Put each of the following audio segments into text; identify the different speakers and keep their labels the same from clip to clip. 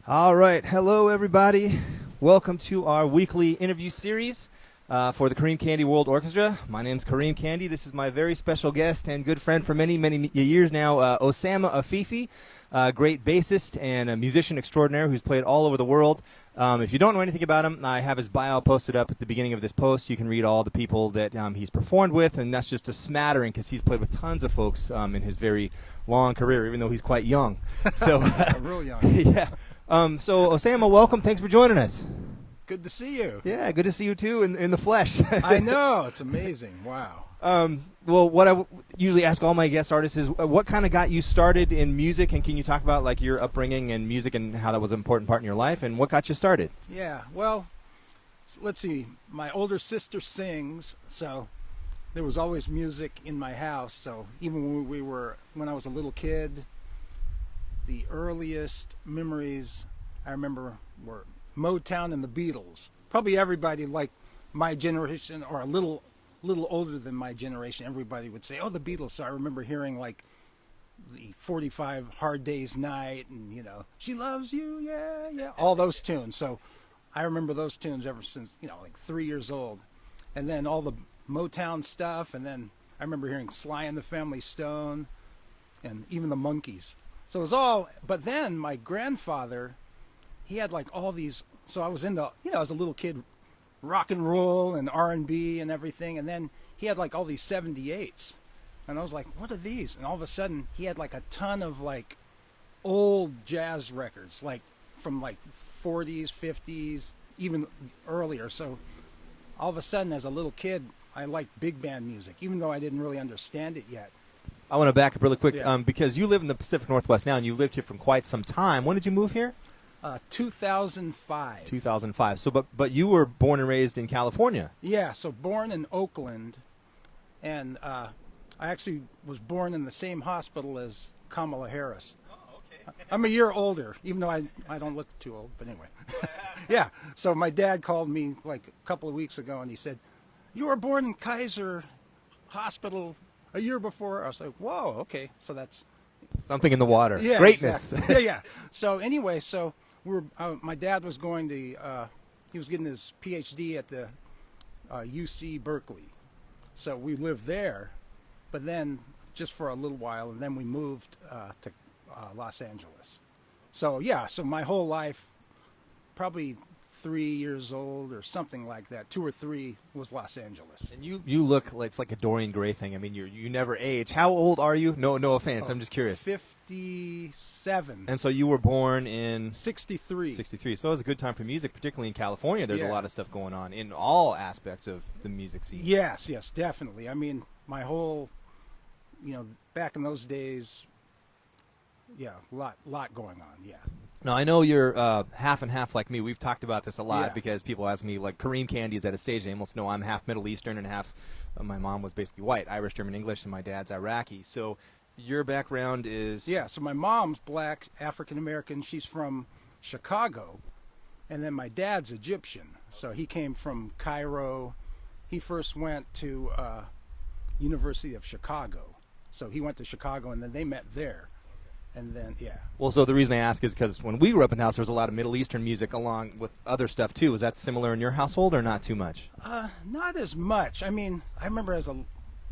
Speaker 1: All right. Hello, everybody. Welcome to our weekly interview series for the Kareem Kandi World Orchestra. My name's Kareem Kandi. This is my very special guest and good friend for many, many years now, Osama Afifi, great bassist and a musician extraordinaire who's played all over the world. If you don't know anything about him, I have his bio posted up at the beginning of this post. You can read all the people that he's performed with, and that's just a smattering because he's played with tons of folks in his very long career, even though he's quite young. So,
Speaker 2: real young.
Speaker 1: Yeah. So, Osama, welcome. Thanks for joining us.
Speaker 2: Good to see you.
Speaker 1: Yeah, good to see you, too, in the flesh.
Speaker 2: I know. It's amazing. Wow.
Speaker 1: Well, what I usually ask all my guest artists is what kind of got you started in music, and can you talk about like your upbringing and music and how that was an important part in your life, and what got you started?
Speaker 2: Yeah, well, let's see. My older sister sings, so there was always music in my house. So even when I was a little kid, the earliest memories I remember were Motown and the Beatles. Probably everybody like my generation or a little older than my generation, everybody would say, oh, the Beatles. So I remember hearing like the 45 Hard Day's Night and, you know, She Loves You, yeah, yeah, all those tunes. So I remember those tunes ever since, you know, like 3 years old. And then all the Motown stuff. And then I remember hearing Sly and the Family Stone and even the Monkees. So it was all, but then my grandfather, he had like all these, so I was into, you know, as a little kid, rock and roll and R&B and everything, and then he had like all these 78s, and I was like, what are these? And all of a sudden he had like a ton of like old jazz records, like from like 40s, 50s, even earlier. So all of a sudden as a little kid I liked big band music, even though I didn't really understand it yet.
Speaker 1: I want to back up really quick
Speaker 2: Yeah.
Speaker 1: because you live in the Pacific Northwest now, and you've lived here for quite some time. When did you move here?
Speaker 2: 2005.
Speaker 1: 2005. So, but you were born and raised in California.
Speaker 2: Yeah, so born in Oakland, and I actually was born in the same hospital as Kamala Harris.
Speaker 1: Oh, okay.
Speaker 2: I'm a year older, even though I don't look too old, but anyway. Yeah, so my dad called me like a couple of weeks ago, and he said, you were born in Kaiser Hospital a year before. I was like, whoa, okay, so that's...
Speaker 1: Something in the water.
Speaker 2: Yeah,
Speaker 1: Greatness.
Speaker 2: Exactly. Yeah. So anyway, so my dad was going to, he was getting his PhD at the UC Berkeley. So we lived there, but then just for a little while, and then we moved to Los Angeles. So yeah, so my whole life, probably 3 years old or something like that, 2 or 3 was Los Angeles.
Speaker 1: And you look like it's like a Dorian Gray thing. I mean, you never age. How old are you? No offense. I'm just curious.
Speaker 2: 57.
Speaker 1: And so you were born in
Speaker 2: 63.
Speaker 1: 63. So it was a good time for music, particularly in California. There's a
Speaker 2: Yeah.
Speaker 1: lot of stuff going on in all aspects of the music scene.
Speaker 2: Yes, definitely. I mean, my whole, you know, back in those days, yeah, lot going on, yeah.
Speaker 1: Now, I know you're half and half like me. We've talked about this a lot
Speaker 2: Yeah.
Speaker 1: because people ask me, like, Kareem Kandi, is that a stage name? Well, no, I'm half Middle Eastern and half, my mom was basically white, Irish, German, English, and my dad's Iraqi. So your background is...
Speaker 2: Yeah, so my mom's black, African-American. She's from Chicago. And then my dad's Egyptian. So he came from Cairo. He first went to University of Chicago. So he went to Chicago, and then they met there. And then, yeah.
Speaker 1: Well, so the reason I ask is because when we grew up in the house, there was a lot of Middle Eastern music along with other stuff, too. Was that similar in your household or not too much?
Speaker 2: Not as much. I mean, I remember as a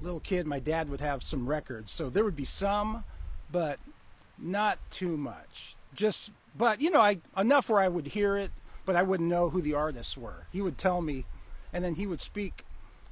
Speaker 2: little kid, my dad would have some records. So there would be some, but not too much. But, you know, enough where I would hear it, but I wouldn't know who the artists were. He would tell me, and then he would speak.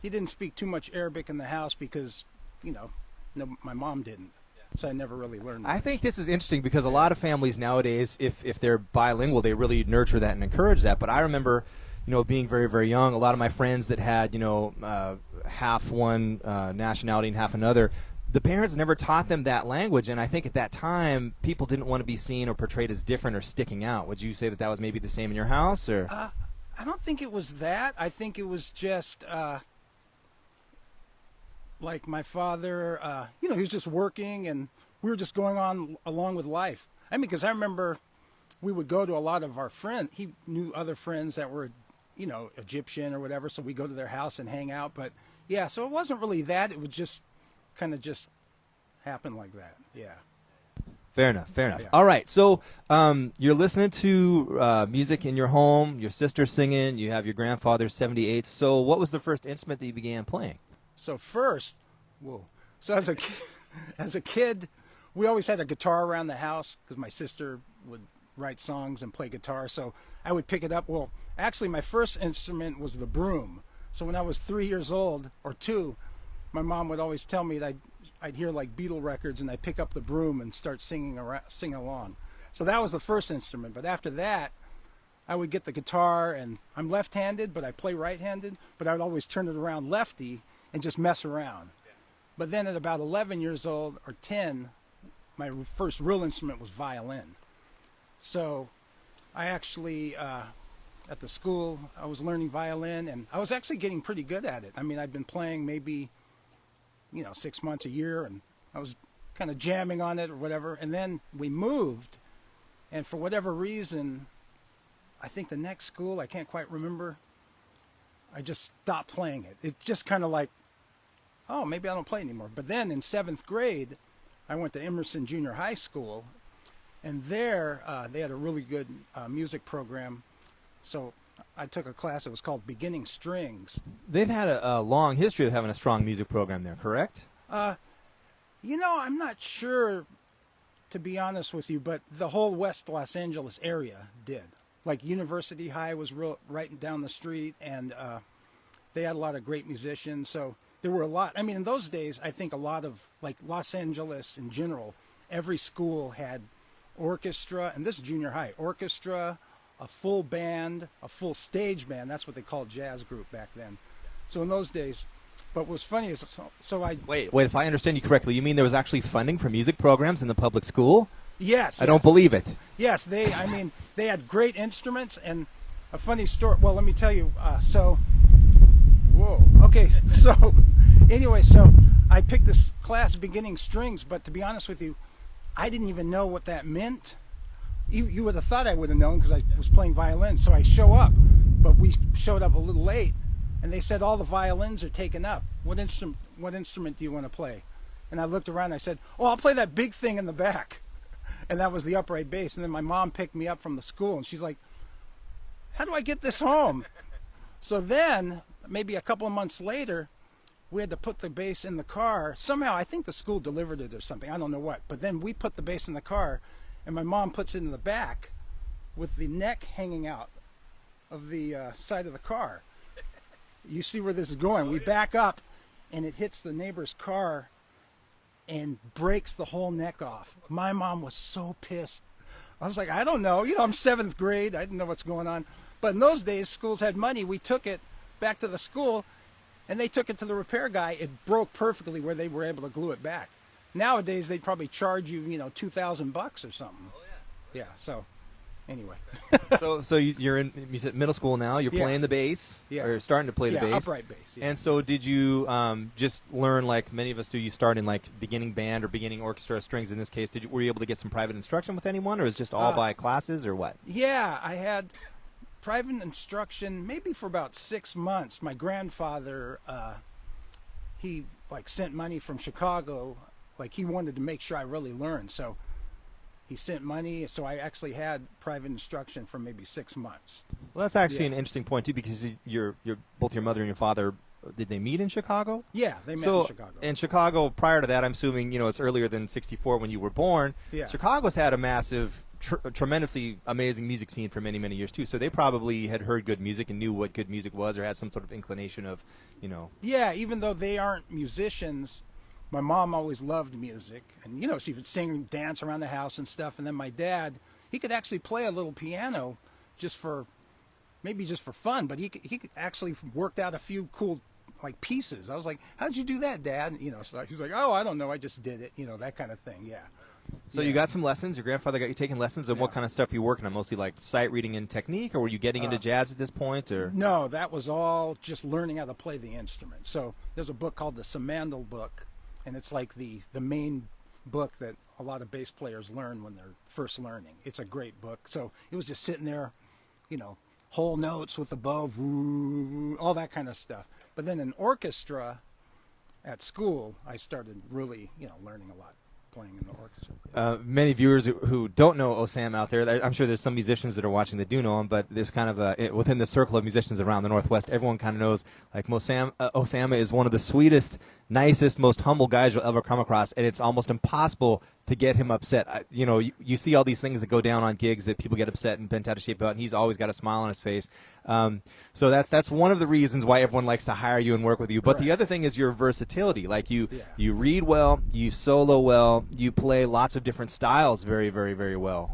Speaker 2: He didn't speak too much Arabic in the house because, you know, no, my mom didn't. So I never really learned much.
Speaker 1: I think this is interesting because a lot of families nowadays, if they're bilingual, they really nurture that and encourage that. But I remember, you know, being very, very young, a lot of my friends that had, you know, half one nationality and half another, the parents never taught them that language. And I think at that time, people didn't want to be seen or portrayed as different or sticking out. Would you say that that was maybe the same in your house? Or
Speaker 2: I don't think it was that. I think it was just... like my father, you know, he was just working and we were just going on along with life. I mean, because I remember we would go to a lot of our friends. He knew other friends that were, you know, Egyptian or whatever. So we go to their house and hang out. But yeah, so it wasn't really that. It would just kind of just happen like that. Yeah.
Speaker 1: Fair enough.
Speaker 2: Yeah.
Speaker 1: All right. So you're listening to music in your home, your sister's singing, you have your grandfather's 78. So what was the first instrument that you began playing?
Speaker 2: So first, so as a kid, we always had a guitar around the house because my sister would write songs and play guitar. So I would pick it up. Well, actually, my first instrument was the broom. So when I was 3 years old or 2, my mom would always tell me that I'd hear like Beatle records and I'd pick up the broom and start sing along. So that was the first instrument. But after that, I would get the guitar, and I'm left-handed, but I play right-handed. But I would always turn it around lefty and just mess around. But then at about 11 years old or 10, my first real instrument was violin. So I actually, at the school, I was learning violin, and I was actually getting pretty good at it. I mean, I'd been playing maybe, 6 months, a year, and I was kind of jamming on it or whatever. And then we moved, and for whatever reason, I think the next school, I can't quite remember, I just stopped playing it. It just kind of like, oh, maybe I don't play anymore. But then in 7th grade, I went to Emerson Junior High School, and there they had a really good music program. So I took a class that was called Beginning Strings.
Speaker 1: They've had a long history of having a strong music program there, correct?
Speaker 2: I'm not sure, to be honest with you, but the whole West Los Angeles area did. Like University High was right down the street, and they had a lot of great musicians. So there were a lot. I mean, in those days, I think a lot of, like Los Angeles in general, every school had orchestra, and this is junior high, orchestra, a full band, a full stage band. That's what they called jazz group back then. So in those days, but what was funny is,
Speaker 1: Wait, if I understand you correctly, you mean there was actually funding for music programs in the public school?
Speaker 2: Yes.
Speaker 1: I don't believe it.
Speaker 2: Yes, they had great instruments, and a funny story. Well, let me tell you. Okay, so anyway, so I picked this class, Beginning Strings, but to be honest with you, I didn't even know what that meant. You would have thought I would have known because I was playing violin. So I show up, but we showed up a little late, and they said all the violins are taken up. What instrument do you want to play? And I looked around and I said, oh, I'll play that big thing in the back. And that was the upright bass. And then my mom picked me up from the school, and she's like, how do I get this home? So then, maybe a couple of months later, we had to put the bass in the car. Somehow, I think the school delivered it or something. I don't know what. But then we put the bass in the car, and my mom puts it in the back with the neck hanging out of the side of the car. You see where this is going. We back up, and it hits the neighbor's car and breaks the whole neck off. My mom was so pissed. I was like, I don't know. I'm 7th grade. I didn't know what's going on. But in those days, schools had money. We took it back to the school, and they took it to the repair guy. It broke perfectly where they were able to glue it back. Nowadays, they'd probably charge you, $2,000 or something.
Speaker 1: Oh,
Speaker 2: yeah. So, anyway.
Speaker 1: So you're in middle school now. You're playing the bass, or starting to play the bass.
Speaker 2: Upright bass. Yeah.
Speaker 1: And so did you just learn, like many of us do, you start in like beginning band or beginning orchestra, strings in this case. Were you able to get some private instruction with anyone, or was it just all by classes, or what?
Speaker 2: Yeah, I had private instruction maybe for about 6 months. My grandfather, he sent money from Chicago. He wanted to make sure I really learned, so he sent money. So I actually had private instruction for maybe 6 months.
Speaker 1: Well, that's actually an interesting point too, because both your mother and your father, did they meet in Chicago?
Speaker 2: Yeah, they met in Chicago.
Speaker 1: In Chicago, prior to that, I'm assuming it's earlier than '64 when you were born.
Speaker 2: Yeah.
Speaker 1: Chicago's had a massive, tremendously amazing music scene for many, many years too. So they probably had heard good music and knew what good music was, or had some sort of inclination of,
Speaker 2: Yeah, even though they aren't musicians, my mom always loved music, and she would sing and dance around the house and stuff. And then my dad, he could actually play a little piano just for fun, but he could actually worked out a few cool pieces. I was like, how'd you do that, Dad? So he's like, oh, I don't know, I just did it, that kind of thing. Yeah.
Speaker 1: So you got some lessons. Your grandfather got you taking lessons, and what kind of stuff were you working on? Mostly like sight reading and technique, or were you getting into jazz at this point? Or
Speaker 2: no, that was all just learning how to play the instrument. So there's a book called the Samandal book, and it's like the main book that a lot of bass players learn when they're first learning. It's a great book. So it was just sitting there, whole notes with the bow, all that kind of stuff. But then in orchestra at school, I started really, learning a lot, playing in the orchestra.
Speaker 1: Many viewers who don't know Osama out there, I'm sure there's some musicians that are watching that do know him, but there's kind of within the circle of musicians around the Northwest, everyone kind of knows, like, Osama is one of the sweetest, nicest, most humble guys you'll ever come across, and it's almost impossible to get him upset. You see all these things that go down on gigs that people get upset and bent out of shape about, and he's always got a smile on his face. So that's one of the reasons why everyone likes to hire you and work with you. But the other thing is your versatility. Like, you read well, you solo well, you play lots of different styles very, very, very well,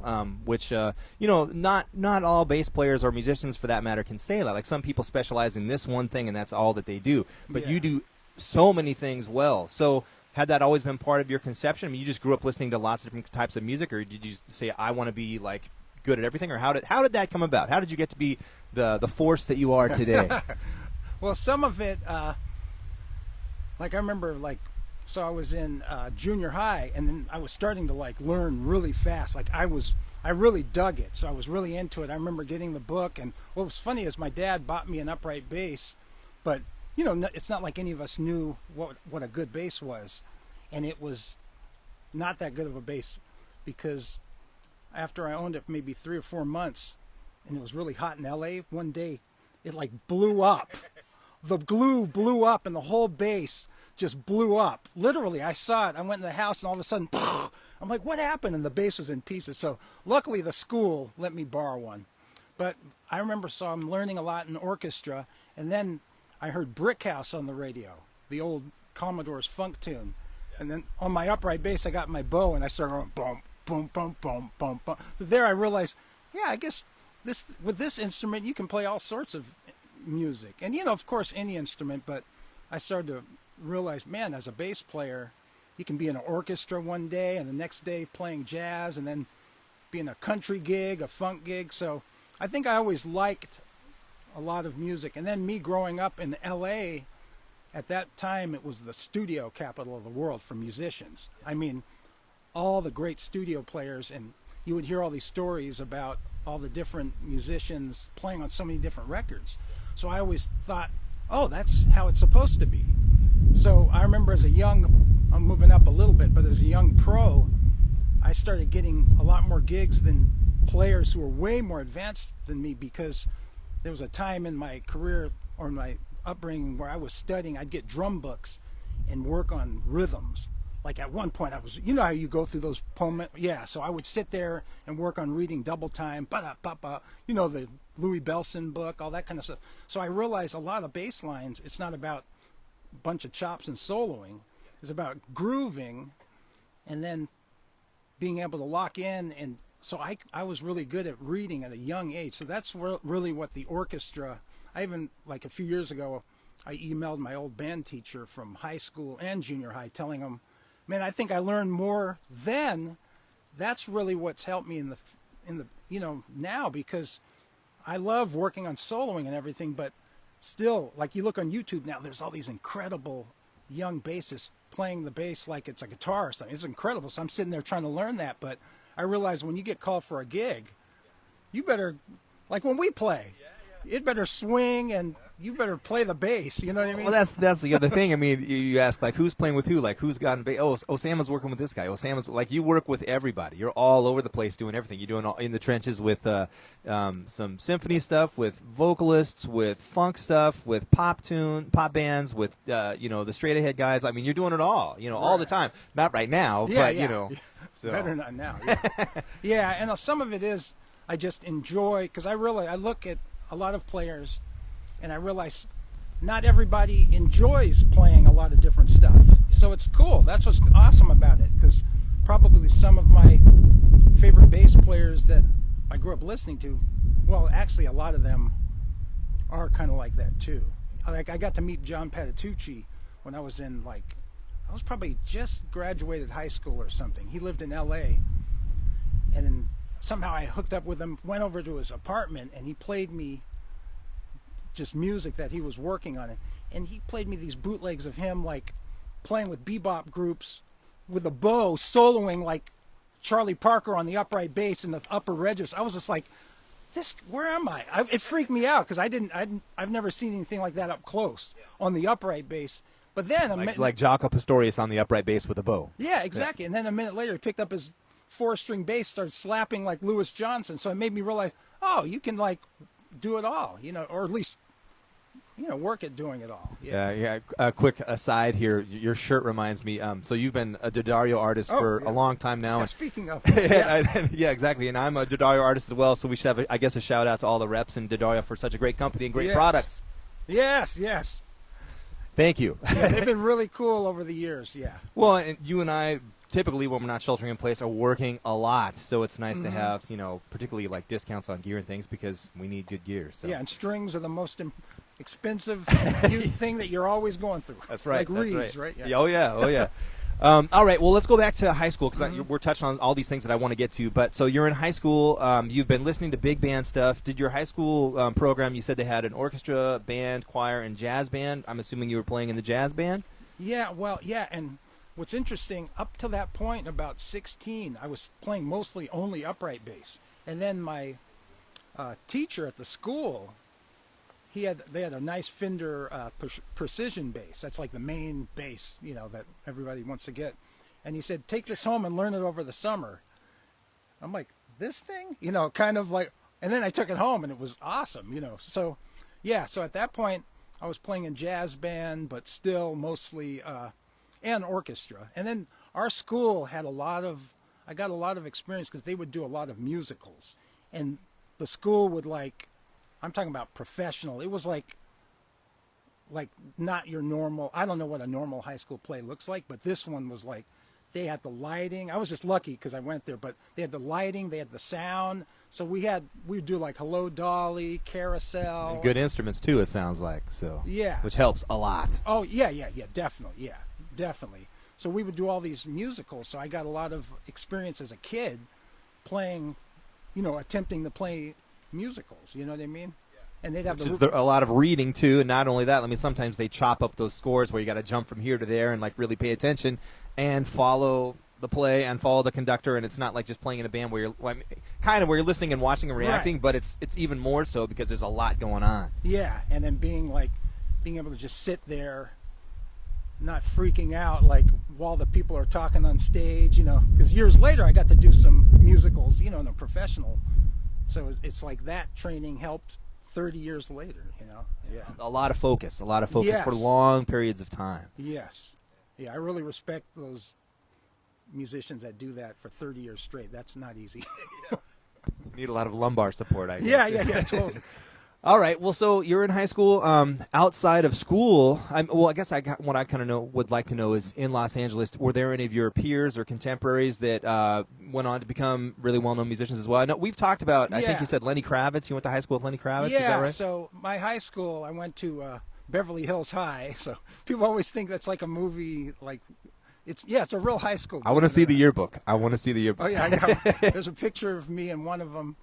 Speaker 1: which not all bass players or musicians, for that matter, can say that. Like, some people specialize in this one thing and that's all that they do, but you do so many things well. So had that always been part of your conception? I mean, you just grew up listening to lots of different types of music, or did you say, I want to be, like, good at everything? Or how did that come about? How did you get to be the force that you are today?
Speaker 2: Well, some of it, like, I remember, like, so I was in junior high, and then I was starting to, like, learn really fast. Like, I really dug it, so I was really into it. I remember getting the book, and what was funny is my dad bought me an upright bass, but it's not like any of us knew what a good bass was, and it was not that good of a bass, because after I owned it for maybe 3 or 4 months, and it was really hot in LA, one day it, like, blew up. The glue blew up, and the whole bass just blew up. Literally, I saw it. I went in the house, and all of a sudden, I'm like, what happened? And the bass was in pieces. So luckily the school let me borrow one. But I remember, so I'm learning a lot in orchestra, and then I heard Brick House on the radio, the old Commodore's funk tune. And then on my upright bass, I got my bow, and I started going boom, boom, boom, boom, boom, boom. So there I realized, I guess with this instrument, you can play all sorts of music. And, of course, any instrument, but I started to realize, man, as a bass player, you can be in an orchestra one day, and the next day playing jazz, and then be in a country gig, a funk gig. So I think I always liked a lot of music. And then me growing up in LA, at that time it was the studio capital of the world for musicians. I mean, all the great studio players, and you would hear all these stories about all the different musicians playing on so many different records. So I always thought, oh, that's how it's supposed to be. So I remember I'm moving up a little bit, but as a young pro, I started getting a lot more gigs than players who were way more advanced than me, because there was a time in my career or my upbringing where I was studying. I'd get drum books and work on rhythms. Like, at one point I was, how you go through those poems? Yeah, so I would sit there and work on reading double time, the Louis Bellson book, all that kind of stuff. So I realized a lot of bass lines, it's not about a bunch of chops and soloing. It's about grooving and then being able to lock in. And so I was really good at reading at a young age. So that's really what the orchestra, I even, like, a few years ago, I emailed my old band teacher from high school and junior high, telling him, man, I think I learned more then. That's really what's helped me in the now, because I love working on soloing and everything, but still, like, you look on YouTube now, there's all these incredible young bassists playing the bass like it's a guitar or something. It's incredible. So I'm sitting there trying to learn that, but I realize when you get called for a gig, you better, like when we play, it better swing, and you better play the bass. You know what I mean?
Speaker 1: Well, that's the other thing. I mean, you ask, like, who's playing with who? Like, who's gotten bass? Oh, Osama's working with this guy. Osama's, like, you work with everybody. You're all over the place doing everything. You're doing all in the trenches with some symphony stuff, with vocalists, with funk stuff, with pop bands, with the straight ahead guys. I mean, you're doing it all. All the time. Not right now, but So.
Speaker 2: Better not now. Yeah, and some of it is I just enjoy, because I look at a lot of players, and I realize not everybody enjoys playing a lot of different stuff. So it's cool. That's what's awesome about it, because probably some of my favorite bass players that I grew up listening to, well, actually a lot of them are kind of like that too. Like, I got to meet John Patitucci when I was I was probably just graduated high school or something. He lived in LA, and then somehow I hooked up with him, went over to his apartment, and he played me just music that he was working on. And he played me these bootlegs of him, like, playing with bebop groups with a bow, soloing like Charlie Parker on the upright bass in the upper registers. I was just like, where am I? It freaked me out, because I've never seen anything like that up close on the upright bass. But then
Speaker 1: like Jaco Pastorius on the upright bass with a bow.
Speaker 2: Yeah, exactly. And then a minute later, he picked up his 4-string bass, started slapping like Louis Johnson. So it made me realize, oh, you can like do it all, or at least, work at doing it all.
Speaker 1: Yeah. A quick aside here, your shirt reminds me. So you've been a D'Addario artist for a long time now.
Speaker 2: Yeah, speaking of,
Speaker 1: yeah, exactly. And I'm a D'Addario artist as well. So we should have, I guess, a shout out to all the reps in D'Addario for such a great company and great products.
Speaker 2: Yes.
Speaker 1: Thank you.
Speaker 2: Yeah, they've been really cool over the years. Yeah.
Speaker 1: Well, and you and I typically, when we're not sheltering in place, are working a lot. So it's nice to have, particularly like discounts on gear and things because we need good gear. So.
Speaker 2: Yeah, and strings are the most expensive thing that you're always going through.
Speaker 1: That's right.
Speaker 2: Like reeds, right?
Speaker 1: Yeah. Oh yeah. All right. Well, let's go back to high school because we're touching on all these things that I want to get to. But so you're in high school. You've been listening to big band stuff. Did your high school program? You said they had an orchestra, band, choir, and jazz band. I'm assuming you were playing in the jazz band.
Speaker 2: Yeah. Well, yeah. And what's interesting, up to that point, about 16, I was playing mostly only upright bass. And then my teacher at the school, they had a nice Fender precision bass. That's like the main bass, that everybody wants to get. And he said, take this home and learn it over the summer. I'm like, this thing? Kind of like, and then I took it home and it was awesome, So, yeah, so at that point, I was playing in jazz band, but still mostly, and orchestra. And then our school had I got a lot of experience because they would do a lot of musicals. And the school would I'm talking about professional. It was like not your normal, I don't know what a normal high school play looks like, but this one was like, they had the lighting. I was just lucky because I went there, but they had the lighting, they had the sound. So we'd do like Hello Dolly, Carousel.
Speaker 1: And good instruments too, it sounds like. So
Speaker 2: yeah.
Speaker 1: Which helps a lot.
Speaker 2: Oh, yeah, definitely. Yeah, definitely. So we would do all these musicals. So I got a lot of experience as a kid playing, attempting to play musicals, you know what I mean? Yeah. And they'd have
Speaker 1: a lot of reading too, and not only that, sometimes they chop up those scores where you got to jump from here to there and really pay attention and follow the play and follow the conductor, and it's not like just playing in a band where you're kind of where you're listening and watching and reacting, but it's even more so because there's a lot going on.
Speaker 2: Yeah, and then being able to just sit there, not freaking out while the people are talking on stage, because years later I got to do some musicals, in a professional. So it's like that training helped 30 years later, Yeah.
Speaker 1: A lot of focus for long periods of time.
Speaker 2: Yes. Yeah, I really respect those musicians that do that for 30 years straight. That's not easy.
Speaker 1: You need a lot of lumbar support, I guess.
Speaker 2: Yeah, totally.
Speaker 1: All right. Well, so you're in high school. Outside of school, I guess what I kind of would like to know is in Los Angeles, were there any of your peers or contemporaries that went on to become really well-known musicians as well? I know we've talked about. I think you said Lenny Kravitz. You went to high school with Lenny Kravitz.
Speaker 2: Yeah.
Speaker 1: Is that right?
Speaker 2: So my high school, I went to Beverly Hills High. So people always think that's like a movie. It's a real high school.
Speaker 1: I want to see the yearbook. Oh
Speaker 2: yeah, I know. There's a picture of me in one of them.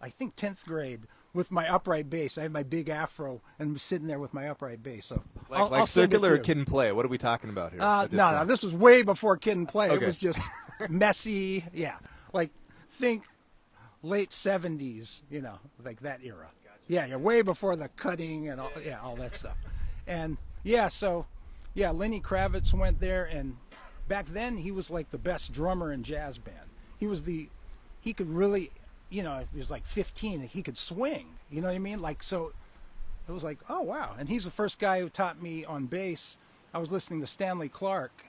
Speaker 2: I think 10th grade. With my upright bass. I had my big afro and I'm sitting there with my upright bass. So
Speaker 1: I'll circular or Kid and Play? What are we talking about here?
Speaker 2: No, this was way before Kid and Play.
Speaker 1: Okay.
Speaker 2: It was just messy. Yeah. Think late 70s, like that era. Gotcha. Yeah, way before the cutting and all that stuff. And Lenny Kravitz went there, and back then he was like the best drummer in jazz band. He could really, he was like 15, and he could swing, you know what I mean? So it was like, oh, wow. And he's the first guy who taught me on bass. I was listening to Stanley Clarke,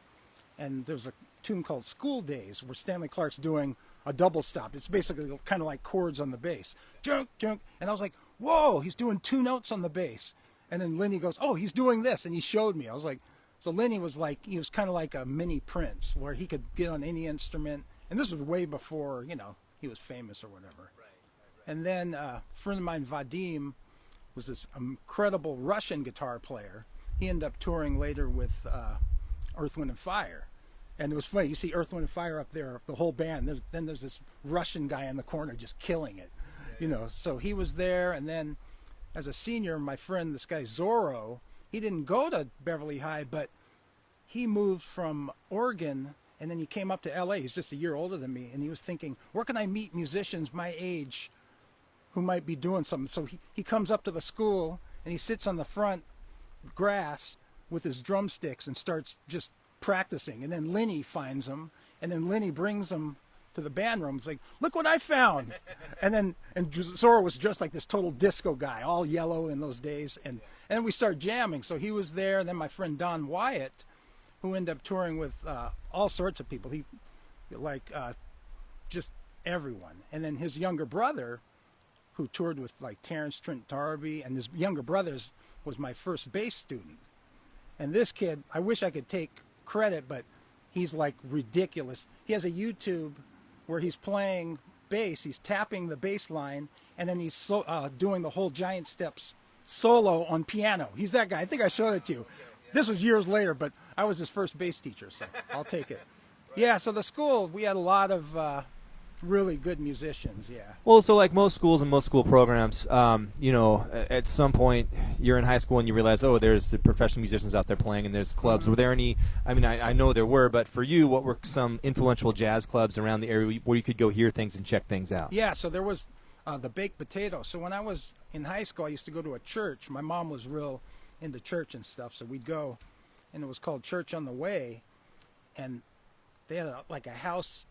Speaker 2: and there's a tune called School Days where Stanley Clarke's doing a double stop. It's basically kind of like chords on the bass. Junk, junk. And I was like, whoa, he's doing 2 notes on the bass. And then Lenny goes, oh, he's doing this. And he showed me. I was like, so Lenny was he was kind of like a mini Prince where he could get on any instrument. And this was way before, he was famous or whatever. Right. And then a friend of mine, Vadim, was this incredible Russian guitar player. He ended up touring later with Earth, Wind & Fire. And it was funny. You see Earth, Wind & Fire up there, the whole band. Then there's this Russian guy in the corner just killing it. So he was there. And then as a senior, my friend, this guy Zorro, he didn't go to Beverly High, but he moved from Oregon, and then he came up to L.A. He's just a year older than me, and he was thinking, where can I meet musicians my age who might be doing something? So he comes up to the school, and he sits on the front grass with his drumsticks and starts just practicing. And then Lenny finds him, and then Lenny brings him to the band room. It's like, look what I found. And Zora was just like this total disco guy, all yellow in those days. And then we started jamming. So he was there. And then my friend Don Wyatt, who ended up touring with all sorts of people. He just everyone. And then his younger brother, who toured with like Terrence Trent D'Arby, and his younger brother's was my first bass student. And this kid, I wish I could take credit, but he's like ridiculous. He has a YouTube where he's playing bass, he's tapping the bass line, and then he's doing the whole Giant Steps solo on piano. He's that guy. I think I showed it to you. This was years later, but I was his first bass teacher, so I'll take it. Yeah, so the school, we had a lot of really good musicians, yeah.
Speaker 1: Well, so like most schools and most school programs, you know, at some point you're in high school and you realize, oh, there's the professional musicians out there playing and there's clubs. Were there any, I mean, I know there were, but for you, what were some influential jazz clubs around the area where you could go hear things and check things out?
Speaker 2: Yeah, so there was the Baked Potato. So when I was in high school, I used to go to a church. My mom was real into church and stuff, so we'd go, and it was called Church on the Way, and they had like a house,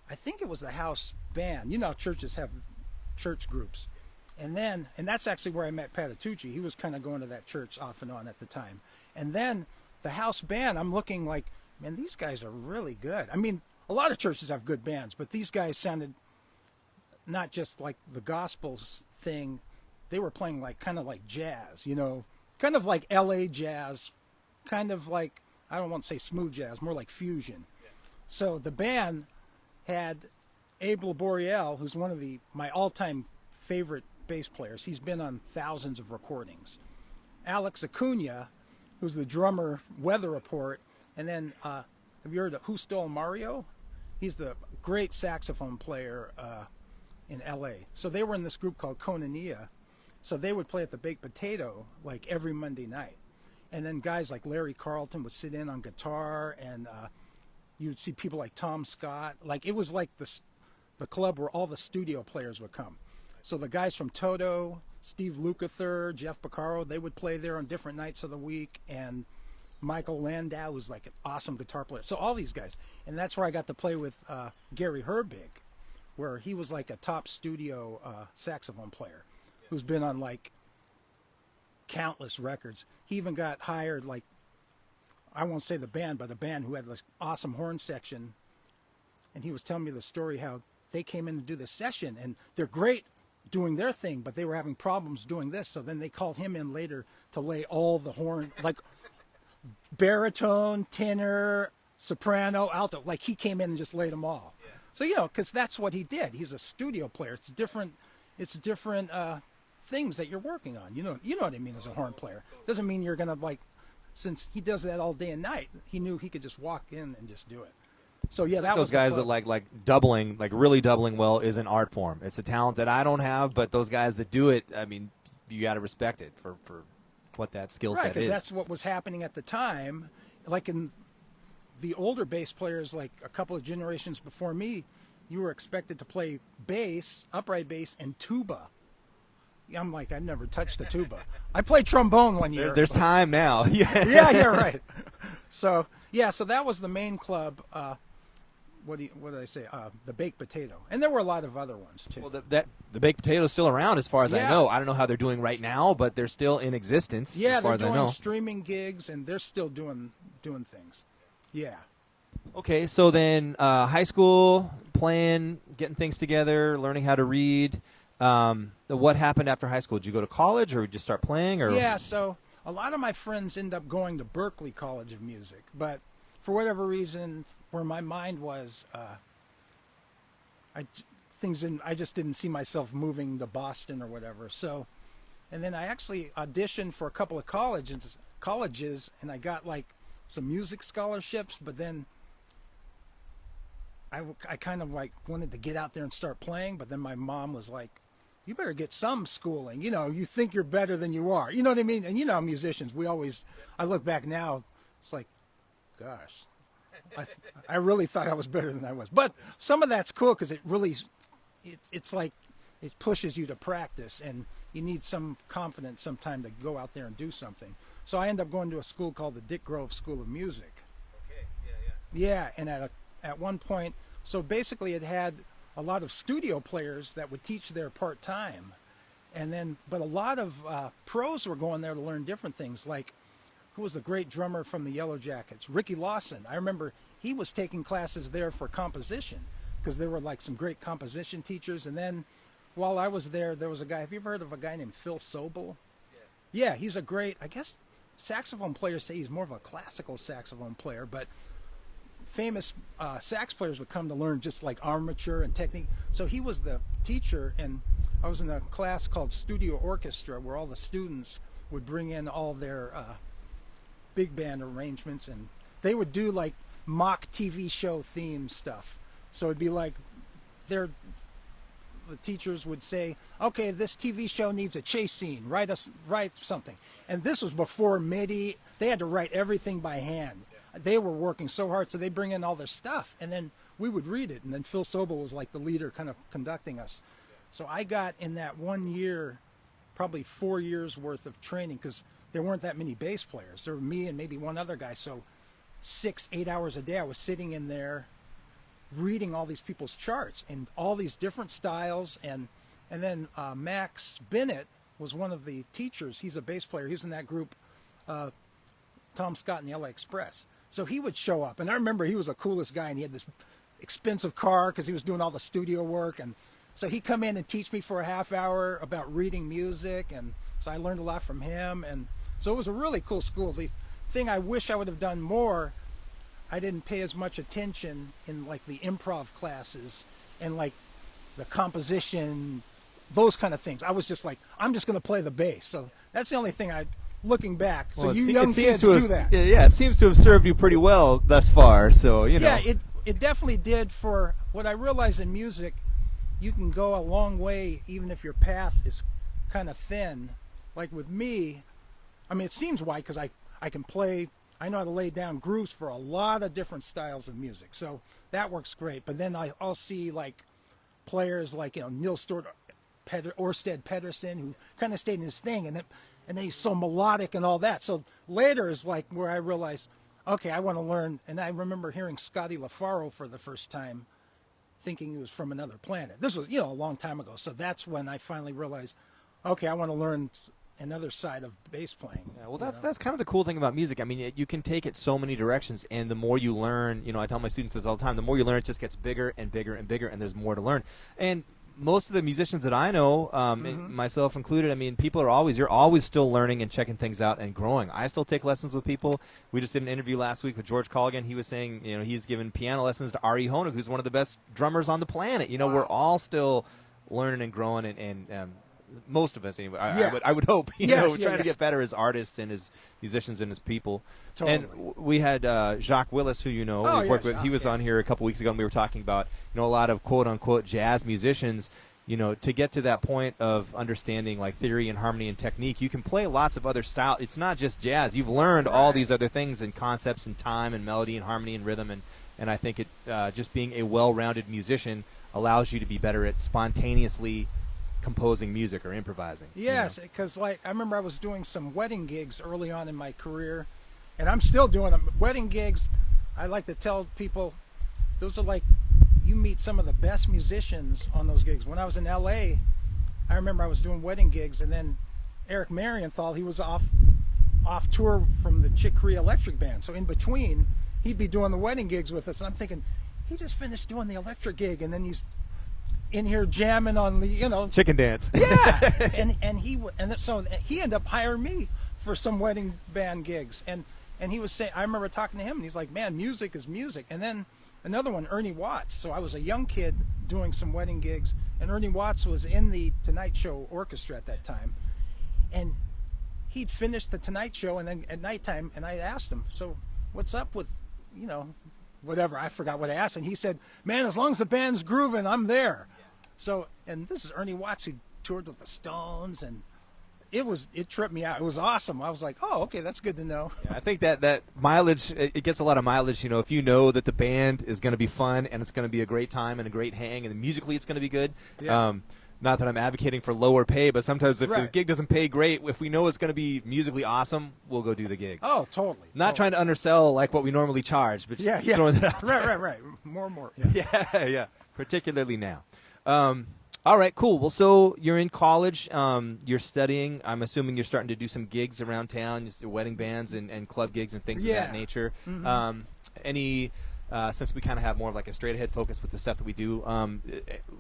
Speaker 2: I think it was the house band. You know how churches have church groups. And that's actually where I met Patitucci. He was kind of going to that church off and on at the time. And then the house band, I'm looking like, man, these guys are really good. I mean, a lot of churches have good bands, but these guys sounded not just like the gospel thing. They were playing like kind of like jazz, you know, kind of like LA jazz, kind of like, I don't want to say smooth jazz, more like fusion. So the band had Abel Boreal, who's one of my all-time favorite bass players. He's been on thousands of recordings. Alex Acuna, who's the drummer, Weather Report. And then, have you heard of Who Stole Mario? He's the great saxophone player in L.A. So they were in this group called Konania. So they would play at the Baked Potato like every Monday night. And then guys like Larry Carlton would sit in on guitar, and you would see people like Tom Scott. Like it was like the club where all the studio players would come. So the guys from Toto, Steve Lukather, Jeff Beccaro, they would play there on different nights of the week. And Michael Landau was like an awesome guitar player. So all these guys. And that's where I got to play with Gary Herbig, where he was like a top studio saxophone player who's been on like countless records. He even got hired, like, I won't say the band, but the band who had this awesome horn section. And he was telling me the story how they came in to do this session, and they're great doing their thing, but they were having problems doing this. So then they called him in later to lay all the horn, like baritone, tenor, soprano, alto. Like he came in and just laid them all. Yeah. So, you know, because that's what he did. He's a studio player. It's different things that you're working on. You know what I mean as a horn player. Doesn't mean you're going to, like, since he does that all day and night, he knew he could just walk in and just do it. So yeah, that
Speaker 1: those
Speaker 2: was
Speaker 1: guys that like doubling, like really doubling well, is an art form. It's a talent that I don't have, but those guys that do it, I mean, you got to respect it for what that skill set is.
Speaker 2: Right, because that's what was happening at the time. Like in the older bass players, like a couple of generations before me, you were expected to play bass, upright bass, and tuba. I'm like, I've never touched the tuba. I played trombone one year.
Speaker 1: There's time now.
Speaker 2: yeah, right. So that was the main club. What did I say? The Baked Potato, and there were a lot of other ones too.
Speaker 1: Well, the Baked Potato is still around, as far as I know. I don't know how they're doing right now, but they're still in existence.
Speaker 2: Yeah,
Speaker 1: as far as I know.
Speaker 2: they're doing streaming gigs, and they're still doing things. Yeah.
Speaker 1: Okay, so then high school, playing, getting things together, learning how to read. What happened after high school? Did you go to college, or just start playing? Or
Speaker 2: yeah, so a lot of my friends end up going to Berklee College of Music, but for whatever reason, where my mind was, I just didn't see myself moving to Boston or whatever. So, and then I actually auditioned for a couple of colleges, and I got like some music scholarships, but then I kind of like wanted to get out there and start playing, but then my mom was like, you better get some schooling. You know, you think you're better than you are. You know what I mean? And you know, musicians, I look back now, it's like, gosh, I really thought I was better than I was. But some of that's cool because it's like, it pushes you to practice. And you need some confidence sometime to go out there and do something. So I ended up going to a school called the Dick Grove School of Music.
Speaker 1: Okay, yeah.
Speaker 2: Yeah, and at one point, so basically it had a lot of studio players that would teach there part-time. And then, but a lot of pros were going there to learn different things, like who was the great drummer from the Yellow Jackets? Ricky Lawson. I remember he was taking classes there for composition because there were like some great composition teachers. And then while I was there, there was a guy, have you ever heard of a guy named Phil Sobel?
Speaker 1: Yes.
Speaker 2: Yeah, he's a great, I guess saxophone players say he's more of a classical saxophone player, but famous sax players would come to learn just like armature and technique. So he was the teacher, and I was in a class called Studio Orchestra where all the students would bring in all their big band arrangements, and they would do like mock TV show theme stuff. So it'd be like the teachers would say, okay, this TV show needs a chase scene, write something. And this was before MIDI. They had to write everything by hand. They were working so hard, so they bring in all their stuff, and then we would read it, and then Phil Sobel was like the leader kind of conducting us. So I got in that 1 year, probably 4 years worth of training, because there weren't that many bass players. There were me and maybe one other guy, so 6-8 hours a day I was sitting in there reading all these people's charts and all these different styles. And then Max Bennett was one of the teachers. He's a bass player. He was in that group, Tom Scott and the LA Express. So he would show up, and I remember he was the coolest guy, and he had this expensive car because he was doing all the studio work. And so he'd come in and teach me for a half hour about reading music, and so I learned a lot from him. And so it was a really cool school. The thing I wish I would have done more, I didn't pay as much attention in like the improv classes and like the composition, those kind of things. I was just like, I'm just going to play the bass. So that's the only thing looking back. So
Speaker 1: Well,
Speaker 2: you young kids do that.
Speaker 1: Yeah, it seems to have served you pretty well thus far. So, you know.
Speaker 2: Yeah, it definitely did. For what I realized in music, you can go a long way even if your path is kind of thin. Like with me, I mean, it seems wide because I can play, I know how to lay down grooves for a lot of different styles of music. So that works great. But then I'll see like players like, you know, Neil Stewart, Orsted Pedersen, who kind of stayed in his thing, and then he's so melodic and all that. So later is like where I realized, okay, I want to learn. And I remember hearing Scotty LaFaro for the first time, thinking he was from another planet. This was, you know, a long time ago. So that's when I finally realized, okay, I want to learn another side of bass playing.
Speaker 1: Yeah, well, that's kind of the cool thing about music. I mean, you can take it so many directions, and the more you learn, you know, I tell my students this all the time, the more you learn, it just gets bigger and bigger and bigger, and there's more to learn. And most of the musicians that I know, myself included, I mean, you're always still learning and checking things out and growing. I still take lessons with people. We just did an interview last week with George Colligan. He was saying, you know, he's given piano lessons to Ari Honig, who's one of the best drummers on the planet. You know, We're all still learning and growing, and most of us anyway. I would hope, trying to get better as artists and as musicians and as people.
Speaker 2: Totally.
Speaker 1: And we had Jacques Willis, who we've worked with. He was on here a couple weeks ago, and we were talking about, you know, a lot of quote unquote jazz musicians. You know, to get to that point of understanding like theory and harmony and technique, you can play lots of other styles. It's not just jazz. You've learned all these other things and concepts and time and melody and harmony and rhythm, and I think it just being a well-rounded musician allows you to be better at spontaneously composing music or improvising.
Speaker 2: Yes, because like I remember I was doing some wedding gigs early on in my career, and I'm still doing them. Wedding gigs, I like to tell people, those are like, you meet some of the best musicians on those gigs. When I was in LA, I remember I was doing wedding gigs, and then Eric Marienthal, he was off tour from the Chick Corea Electric Band. So in between, he'd be doing the wedding gigs with us, and I'm thinking, he just finished doing the electric gig, and then he's in here jamming on the, you know,
Speaker 1: chicken dance.
Speaker 2: Yeah, so he ended up hiring me for some wedding band gigs, and he was saying, I remember talking to him, and he's like, man, music is music. And then another one, Ernie Watts. So I was a young kid doing some wedding gigs, and Ernie Watts was in the Tonight Show orchestra at that time, and he'd finished the Tonight Show, and then at nighttime, and I asked him, so what's up with, you know, whatever, I forgot what I asked, and he said, man, as long as the band's grooving, I'm there. So, and this is Ernie Watts, who toured with the Stones, and it tripped me out. It was awesome. I was like, oh, okay, that's good to know.
Speaker 1: Yeah, I think that mileage, it gets a lot of mileage, you know, if you know that the band is going to be fun and it's going to be a great time and a great hang, and musically it's going to be good.
Speaker 2: Yeah.
Speaker 1: not that I'm advocating for lower pay, but sometimes if the
Speaker 2: Right.
Speaker 1: gig doesn't pay great, if we know it's going to be musically awesome, we'll go do the gigs.
Speaker 2: Oh, totally.
Speaker 1: Not trying to undersell like what we normally charge, but just throwing that out there.
Speaker 2: Right. More and more.
Speaker 1: Yeah. Particularly now. All right, cool. Well, so you're in college. You're studying. I'm assuming you're starting to do some gigs around town, just wedding bands and club gigs and things of that nature. Since we kind of have more of like a straight ahead focus with the stuff that we do,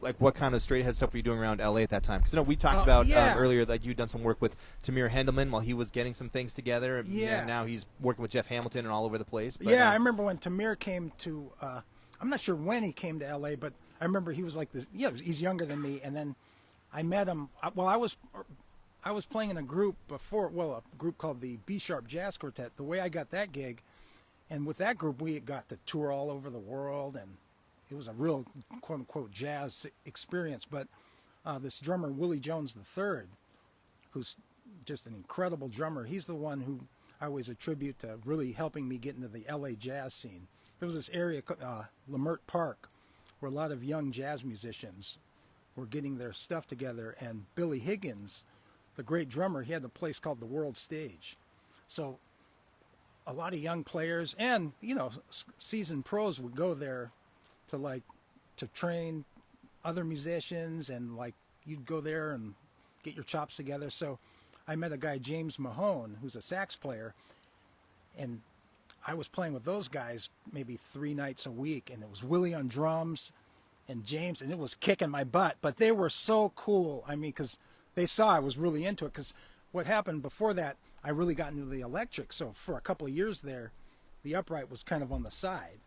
Speaker 1: like what kind of straight ahead stuff were you doing around LA at that time? Because we talked about earlier that you'd done some work with Tamir Hendelman while he was getting some things together.
Speaker 2: Yeah.
Speaker 1: And now he's working with Jeff Hamilton and all over the place. But,
Speaker 2: Yeah, I remember when Tamir came to, I'm not sure when he came to LA, but I remember he was like this. Yeah, he's younger than me, and then I met him. Well, I was playing in a group before. Well, a group called the B Sharp Jazz Quartet. The way I got that gig, and with that group, we got to tour all over the world, and it was a real quote unquote jazz experience. But this drummer Willie Jones III, who's just an incredible drummer, he's the one who I always attribute to really helping me get into the LA jazz scene. There was this area, Lamert Park, where a lot of young jazz musicians were getting their stuff together, and Billy Higgins, the great drummer, he had a place called the World Stage. So a lot of young players and, seasoned pros would go there to train other musicians, and you'd go there and get your chops together. So I met a guy, James Mahone, who's a sax player, and I was playing with those guys maybe 3 nights a week, and it was Willie on drums and James, and it was kicking my butt. But they were so cool. I mean, because they saw I was really into it. Because what happened before that, I really got into the electric. So for a couple of years there, the upright was kind of on the side.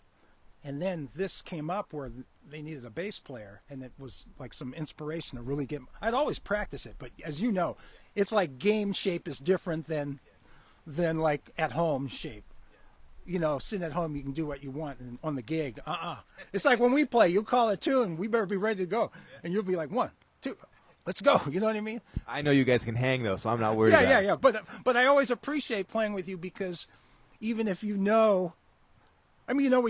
Speaker 2: And then this came up where they needed a bass player, and it was like some inspiration to really get. I'd always practice it, but as you know, it's like game shape is different than like at home shape. Sitting at home, you can do what you want, and on the gig, It's like when we play, you call a tune, we better be ready to go, and you'll be like 1, 2, let's go. You know what I mean?
Speaker 1: I know you guys can hang though, so I'm not worried.
Speaker 2: Yeah. But I always appreciate playing with you, because even if we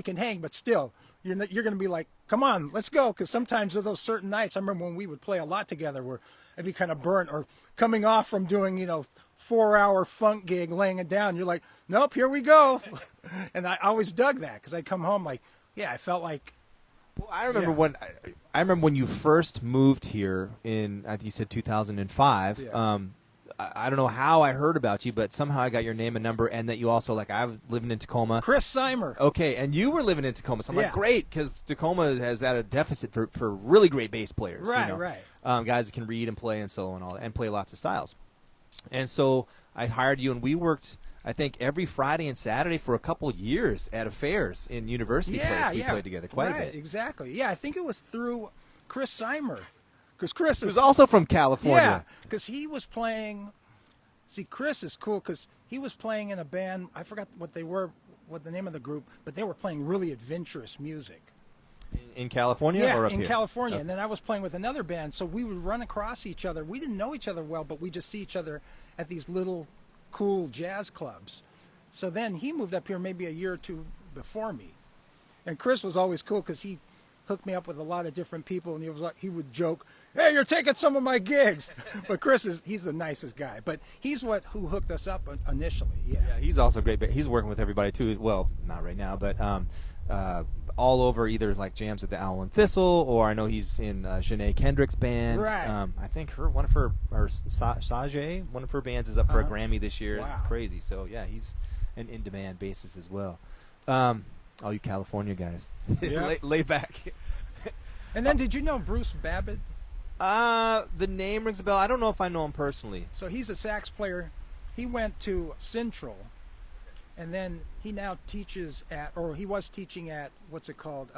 Speaker 2: can hang, but still, you're going to be like, come on, let's go. Because sometimes of those certain nights, I remember when we would play a lot together, where I'd be kind of burnt, or coming off from doing 4-hour funk gig, laying it down. You're like, nope, here we go. And I always dug that, because I'd come home like, I felt like.
Speaker 1: Well, I remember when you first moved here in, I think you said 2005.
Speaker 2: Yeah.
Speaker 1: I don't know how I heard about you, but somehow I got your name and number, and that you also, I was living in Tacoma.
Speaker 2: Chris Seimer.
Speaker 1: Okay, and you were living in Tacoma, so I'm like, great, because Tacoma has had a deficit for really great bass players.
Speaker 2: Right.
Speaker 1: Guys that can read and play and solo and all that, and play lots of styles. And so I hired you, and we worked, I think, every Friday and Saturday for a couple of years at affairs in University Place. We played together quite a bit.
Speaker 2: Exactly. Yeah, I think it was through Chris Seimer. Because Chris
Speaker 1: was also from California.
Speaker 2: Yeah, because he was playing. See, Chris is cool because he was playing in a band. I forgot what the name of the group, but they were playing really adventurous music.
Speaker 1: In California?
Speaker 2: Yeah,
Speaker 1: or up
Speaker 2: in
Speaker 1: here?
Speaker 2: California. And then I was playing with another band, so we would run across each other. We didn't know each other well, but we just see each other at these little cool jazz clubs. So then he moved up here maybe a year or two before me. And Chris was always cool because he hooked me up with a lot of different people, and he would joke, "Hey, you're taking some of my gigs." But he's the nicest guy. But he's who hooked us up initially. Yeah,
Speaker 1: he's also great. But he's working with everybody too. Well, not right now, but all over, either jams at the Owl and Thistle, or I know he's in Janae Kendrick's band.
Speaker 2: Right.
Speaker 1: I think one of her bands is up for a Grammy this year.
Speaker 2: Wow.
Speaker 1: Crazy. So yeah, he's an in-demand bassist as well. All you California guys, lay back.
Speaker 2: And then, did you know Bruce Babbitt?
Speaker 1: The name rings a bell. I don't know if I know him personally.
Speaker 2: So he's a sax player. He went to Central, and then he now teaches he was teaching at, what's it called,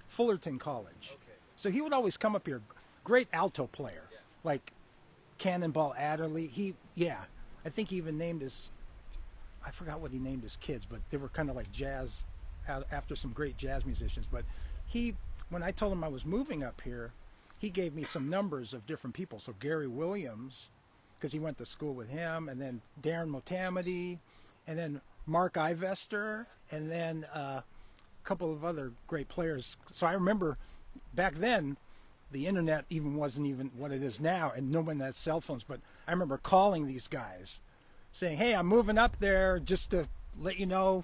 Speaker 2: Fullerton College. Okay. So he would always come up here. Great alto player, like Cannonball Adderley. I think he even named I forgot what he named his kids, but they were kind of like jazz, after some great jazz musicians. But when I told him I was moving up here, he gave me some numbers of different people. So Gary Williams, because he went to school with him, and then Darren Motamedy, and then Mark Ivester, and then a couple of other great players. So I remember back then, the internet wasn't even what it is now, and no one had cell phones. But I remember calling these guys, saying, "Hey, I'm moving up there just to let you know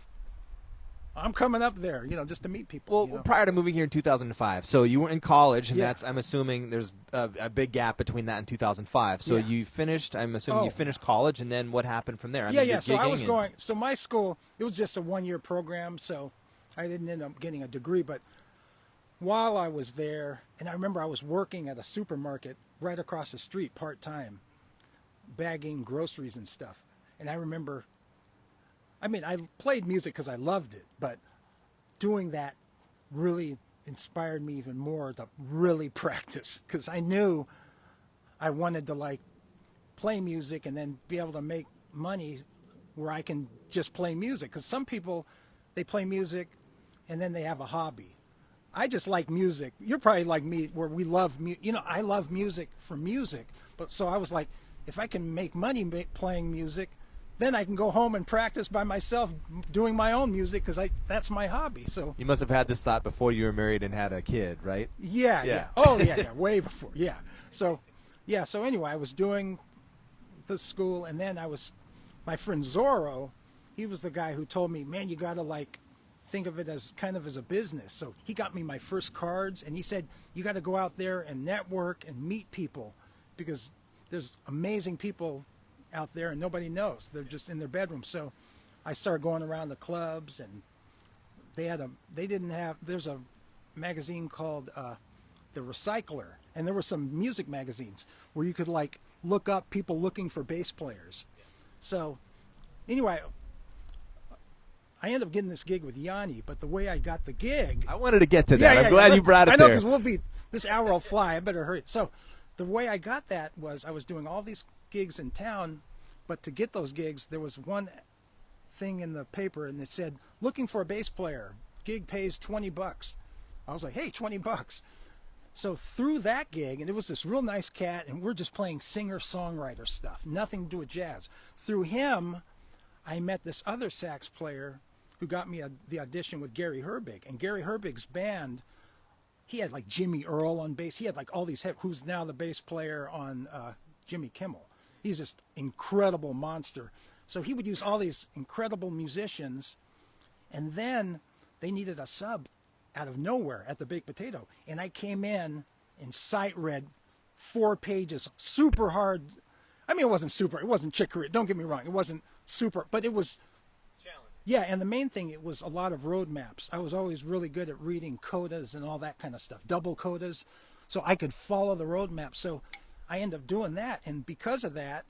Speaker 2: I'm coming up there, just to meet people."
Speaker 1: Well, prior to moving here in 2005, so you were in college, and
Speaker 2: Yeah.
Speaker 1: I'm assuming there's a big gap between that and 2005. So
Speaker 2: Yeah.
Speaker 1: you finised, I'm assuming you finished college, and then what happened from there?
Speaker 2: Yeah. So I was so my school, it was just a one-year program, so I didn't end up getting a degree. But while I was there, and I remember I was working at a supermarket right across the street part-time, bagging groceries and stuff. And I remember, I played music because I loved it, but doing that really inspired me even more to really practice, because I knew I wanted to play music and then be able to make money where I can just play music. Because some people, they play music and then they have a hobby. I just like music. You're probably like me, where we love I love music for music. But so I was like, if I can make money playing music, then I can go home and practice by myself doing my own music, because that's my hobby. So
Speaker 1: You must have had this thought before you were married and had a kid, right?
Speaker 2: yeah. Oh yeah, way before. Yeah. So anyway, I was doing the school, and then my friend Zorro, he was the guy who told me, "Man, you got to think of it as kind of as a business." So he got me my first cards, and he said, "You got to go out there and network and meet people, because there's amazing people out there and nobody knows. They're just in their bedroom." So I started going around the clubs, and there's a magazine called The Recycler, and there were some music magazines where you could look up people looking for bass players. So anyway, I ended up getting this gig with Yanni, but the way I got the gig,
Speaker 1: I wanted to get to that. I'm glad you brought it there.
Speaker 2: I know, because this hour will fly. I better hurry. So the way I got that was I was doing all these gigs in town, but to get those gigs, there was one thing in the paper, and it said, "Looking for a bass player. Gig pays $20." I was like, "Hey, $20." So through that gig, and it was this real nice cat, and we're just playing singer-songwriter stuff, nothing to do with jazz. Through him, I met this other sax player who got me the audition with Gary Herbig. And Gary Herbig's band, he had Jimmy Earl on bass. He had all these, who's now the bass player on Jimmy Kimmel. He's just incredible monster. So he would use all these incredible musicians, and then they needed a sub out of nowhere at the Baked Potato. And I came in and sight read 4 pages, super hard. It wasn't Chick Corea, don't get me wrong. It wasn't super, but it was challenging. Yeah, and the main thing, it was a lot of road maps. I was always really good at reading codas and all that kind of stuff, double codas, so I could follow the road map. So I ended up doing that, and because of that,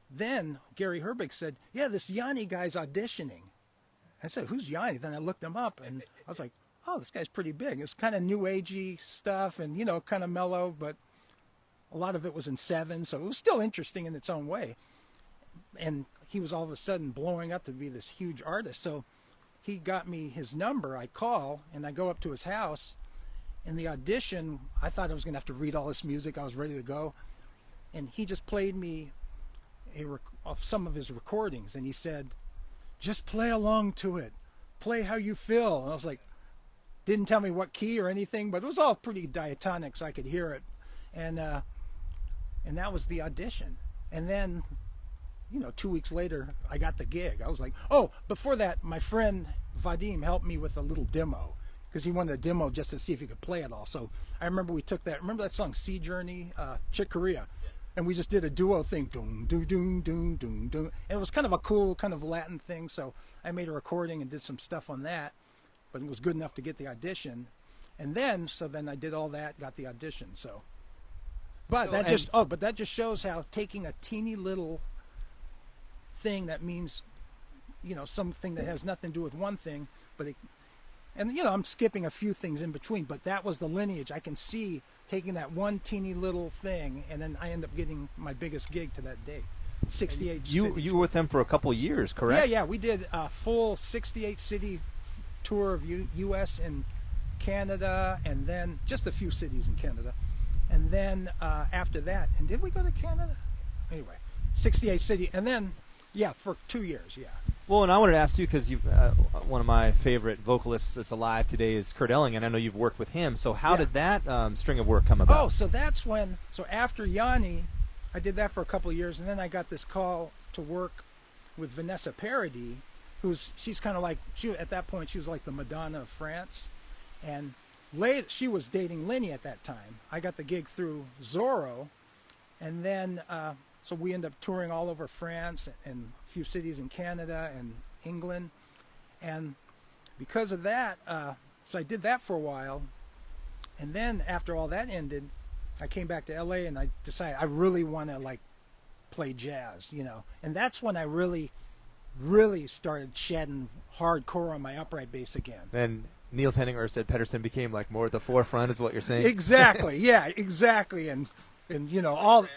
Speaker 2: then Gary Herbig said, "Yeah, this Yanni guy's auditioning." I said, "Who's Yanni?" Then I looked him up, and I was like, "Oh, this guy's pretty big." It's kind of new agey stuff, and kind of mellow, but a lot of it was in 7, so it was still interesting in its own way. And he was all of a sudden blowing up to be this huge artist. So he got me his number. I call, and I go up to his house. In the audition, I thought I was going to have to read all this music. I was ready to go. And he just played me some of his recordings. And he said, "Just play along to it. Play how you feel." And I was like, didn't tell me what key or anything, but it was all pretty diatonic, so I could hear it. And that was the audition. And then, 2 weeks later, I got the gig. I was like, oh, before that, my friend Vadim helped me with a little demo, because he wanted a demo just to see if he could play it all. So I remember we took that. Remember that song, Sea Journey, Chick Corea? Yeah. And we just did a duo thing. Doom, doom, doom, doom, doom, doom. And it was kind of a cool kind of Latin thing. So I made a recording and did some stuff on that, but it was good enough to get the audition. And then I did all that, got the audition. But that just shows how taking a teeny little thing that means, something that has nothing to do with one thing, I'm skipping a few things in between, but that was the lineage. I can see taking that one teeny little thing, and then I end up getting my biggest gig to that day. 68.
Speaker 1: You were with them for a couple years, correct?
Speaker 2: Yeah. We did a full 68 city tour of U.S. and Canada, and then just a few cities in Canada. And then after that, and did we go to Canada? Anyway, 68 city, and then, for 2 years, yeah.
Speaker 1: Well, and I wanted to ask you because you, one of my favorite vocalists that's alive today is Kurt Elling, and I know you've worked with him. So how did that string of work come about?
Speaker 2: Oh, so that's when. So after Yanni, I did that for a couple of years, and then I got this call to work with Vanessa Paradis, she's kind of like at that point she was like the Madonna of France, and she was dating Lenny at that time. I got the gig through Zorro, and then so we ended up touring all over France and a few cities in Canada and England, and because of that, so I did that for a while, and then after all that ended, I came back to LA and I decided I really want to like play jazz, and that's when I really started shedding hardcore on my upright bass again.
Speaker 1: And Niels Henning Ørsted Pedersen became like more at the forefront, is what you're saying?
Speaker 2: Exactly, yeah, exactly, and all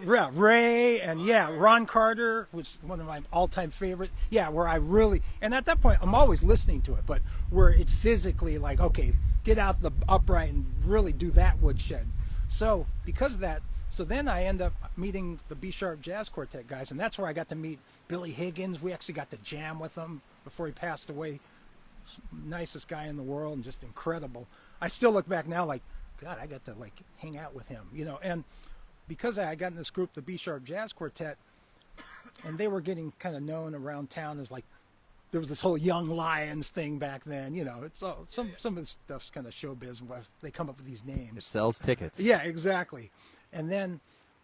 Speaker 2: Ray and Ron Carter was one of my all-time favorite. Yeah, where I really, and at that point I'm always listening to it, but where it physically like, okay, get out the upright and really do that woodshed. So because of that, so then I end up meeting the B-sharp Jazz Quartet guys, and that's where I got to meet Billy Higgins. We actually got to jam with him before he passed away. Nicest guy in the world and just incredible. I still look back now like, God, I got to like hang out with him, and because I got in this group, the B-sharp Jazz Quartet, and they were getting kind of known around town as like, there was this whole Young Lions thing back then, it's all, some of the stuff's kind of showbiz where they come up with these names.
Speaker 1: It sells tickets.
Speaker 2: Yeah, exactly. And then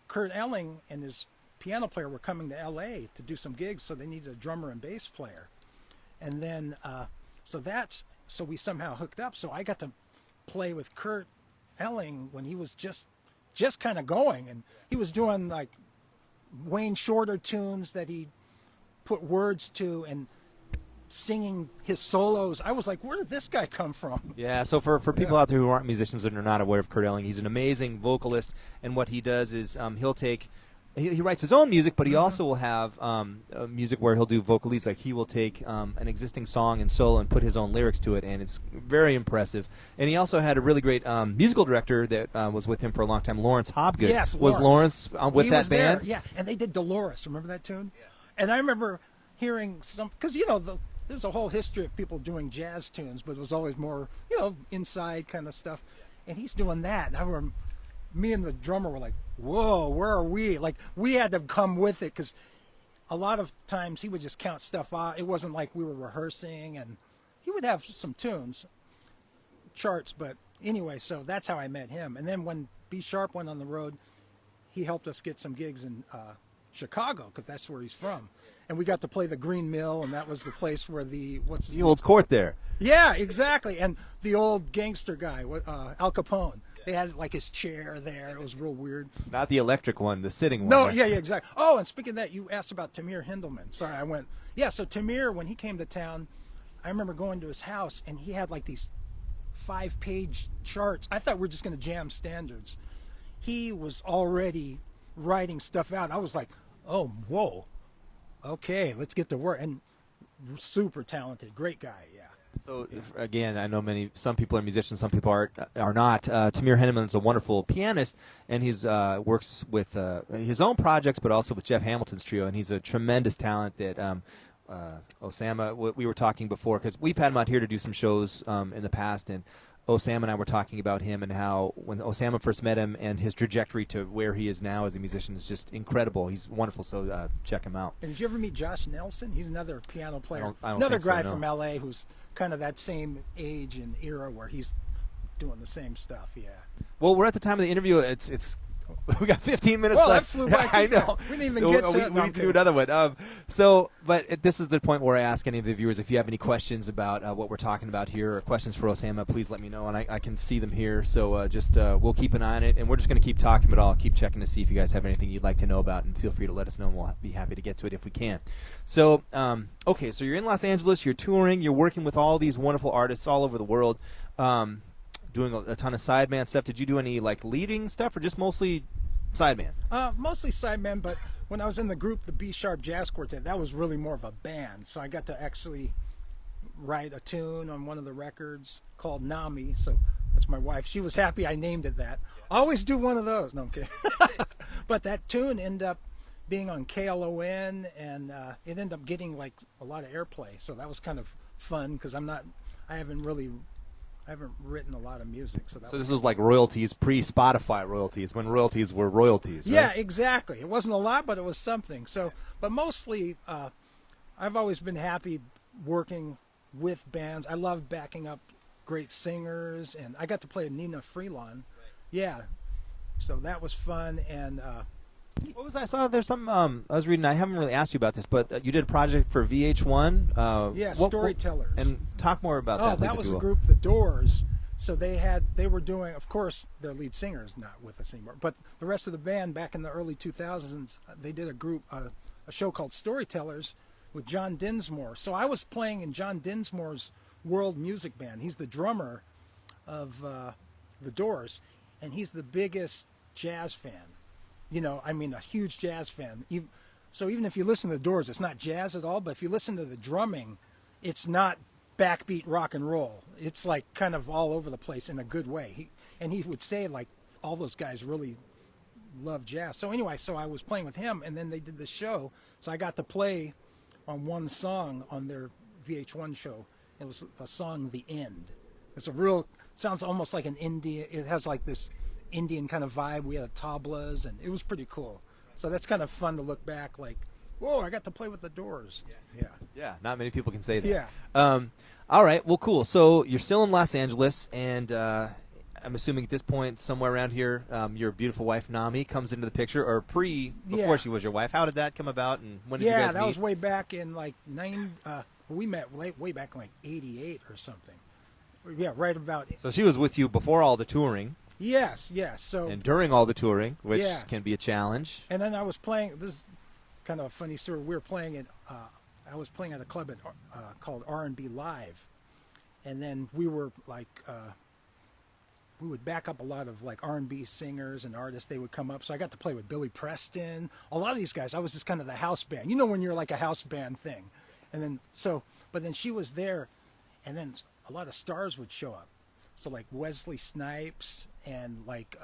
Speaker 2: Kurt Elling and his piano player were coming to LA to do some gigs, so they needed a drummer and bass player. And then so we somehow hooked up. So I got to play with Kurt Elling when he was just kind of going, and he was doing like Wayne Shorter tunes that he put words to and singing his solos. I was like, where did this guy come from?
Speaker 1: Yeah, so for people out there who aren't musicians and are not aware of Kurt Elling, he's an amazing vocalist, and what he does is he writes his own music, but he also will have music where he'll do vocalists. Like he will take an existing song and solo and put his own lyrics to it, and it's very impressive. And he also had a really great musical director that was with him for a long time, Lawrence Hobgood.
Speaker 2: Yes,
Speaker 1: was Lawrence with that band?
Speaker 2: There. Yeah, and they did Dolores. Remember that tune? Yeah. And I remember hearing because there's a whole history of people doing jazz tunes, but it was always more inside kind of stuff. And he's doing that, and I remember me and the drummer were like, whoa, where are we? Like, we had to come with it, because a lot of times he would just count stuff out. It wasn't like we were rehearsing, and he would have some tunes, charts, but anyway, so that's how I met him. And then when B Sharp went on the road, he helped us get some gigs in Chicago, because that's where he's from. And we got to play the Green Mill, and that was the place where the
Speaker 1: old court there.
Speaker 2: Yeah, exactly. And the old gangster guy, Al Capone. They had like his chair there. It was real weird.
Speaker 1: Not the electric one, the sitting one.
Speaker 2: No,
Speaker 1: right?
Speaker 2: yeah, exactly. Oh, and speaking of that, you asked about Tamir Hindelman. Sorry, I went. Yeah, so Tamir, when he came to town, I remember going to his house, and he had like these 5-page charts. I thought we were just going to jam standards. He was already writing stuff out. I was like, oh, whoa. Okay, let's get to work. And super talented, great guy, yeah.
Speaker 1: So again, I know some people are musicians, some people are not. Tamir Hindelman's a wonderful pianist, and he's works with his own projects, but also with Jeff Hamilton's trio, and he's a tremendous talent that Osama, we were talking before, because we've had him out here to do some shows in the past, and Osama and I were talking about him and how when Osama first met him and his trajectory to where he is now as a musician is just incredible. He's wonderful, so check him out.
Speaker 2: And did you ever meet Josh Nelson? He's another piano player.
Speaker 1: I don't
Speaker 2: another
Speaker 1: think
Speaker 2: guy
Speaker 1: so, no.
Speaker 2: from L.A. who's kind of that same age and era where he's doing the same stuff, yeah.
Speaker 1: Well, we're at the time of the interview. It's we got 15 minutes
Speaker 2: well,
Speaker 1: left.
Speaker 2: That flew by.
Speaker 1: I know.
Speaker 2: We didn't even get to it.
Speaker 1: We need to do another one. But this is the point where I ask any of the viewers if you have any questions about what we're talking about here or questions for Osama, please let me know, and I can see them here. So we'll keep an eye on it, and we're just going to keep talking, but I'll keep checking to see if you guys have anything you'd like to know about, and feel free to let us know, and we'll be happy to get to it if we can. So, okay, so you're in Los Angeles, you're touring, you're working with all these wonderful artists all over the world, doing a ton of sideman stuff. Did you do any leading stuff, or just mostly sideman?
Speaker 2: Mostly sideman, but when I was in the group, the B Sharp Jazz Quartet, that was really more of a band. So I got to actually write a tune on one of the records called Nami. So that's my wife. She was happy I named it that. I always do one of those. No, I'm kidding. But that tune ended up being on KLON, and it ended up getting like a lot of airplay. So that was kind of fun because I haven't written a lot of music. So
Speaker 1: this was like royalties, pre-Spotify royalties, when royalties were royalties, right?
Speaker 2: Yeah, exactly. It wasn't a lot, but it was something. So, but mostly, I've always been happy working with bands. I love backing up great singers, and I got to play with Nnenna Freelon. Right. Yeah, so that was fun. And
Speaker 1: what was I saw? There's some I was reading. I haven't really asked you about this, but you did a project for VH1.
Speaker 2: Yeah, Storytellers.
Speaker 1: And talk more about that.
Speaker 2: Oh, that was a group, The Doors. So they were doing, of course, their lead singer is not with us anymore, but the rest of the band back in the early 2000s, they did a show called Storytellers with John Densmore. So I was playing in John Densmore's world music band. He's the drummer of The Doors, and he's the biggest jazz fan. A huge jazz fan. So even if you listen to The Doors, it's not jazz at all, but if you listen to the drumming, it's not backbeat rock and roll. It's like kind of all over the place in a good way. He would say like all those guys really love jazz. So anyway, I was playing with him, and then they did the show. So I got to play on one song on their VH1 show. It was the song "The End." It's sounds almost like an Indian. It has like this Indian kind of vibe. We had tablas, and it was pretty cool. So that's kind of fun to look back like, whoa, I got to play with The Doors.
Speaker 1: Yeah, not many people can say that.
Speaker 2: Yeah.
Speaker 1: All right, well, cool. So you're still in Los Angeles, and I'm assuming at this point, somewhere around here, your beautiful wife, Nami, comes into the picture, or before she was your wife. How did that come about, and when did you guys meet?
Speaker 2: Yeah, that was way back in like we met way back in like 88 or something. Yeah, right about.
Speaker 1: So she was with you before all the touring.
Speaker 2: Yes. So
Speaker 1: and during all the touring, which can be a challenge.
Speaker 2: And then I was playing. This is kind of a funny story. We were playing at. I was playing at a club called R&B Live, and then we were like. We would back up a lot of like R&B singers and artists. They would come up, so I got to play with Billy Preston. A lot of these guys. I was just kind of the house band. When you're like a house band thing, and then but then she was there, and then a lot of stars would show up. So like Wesley Snipes and like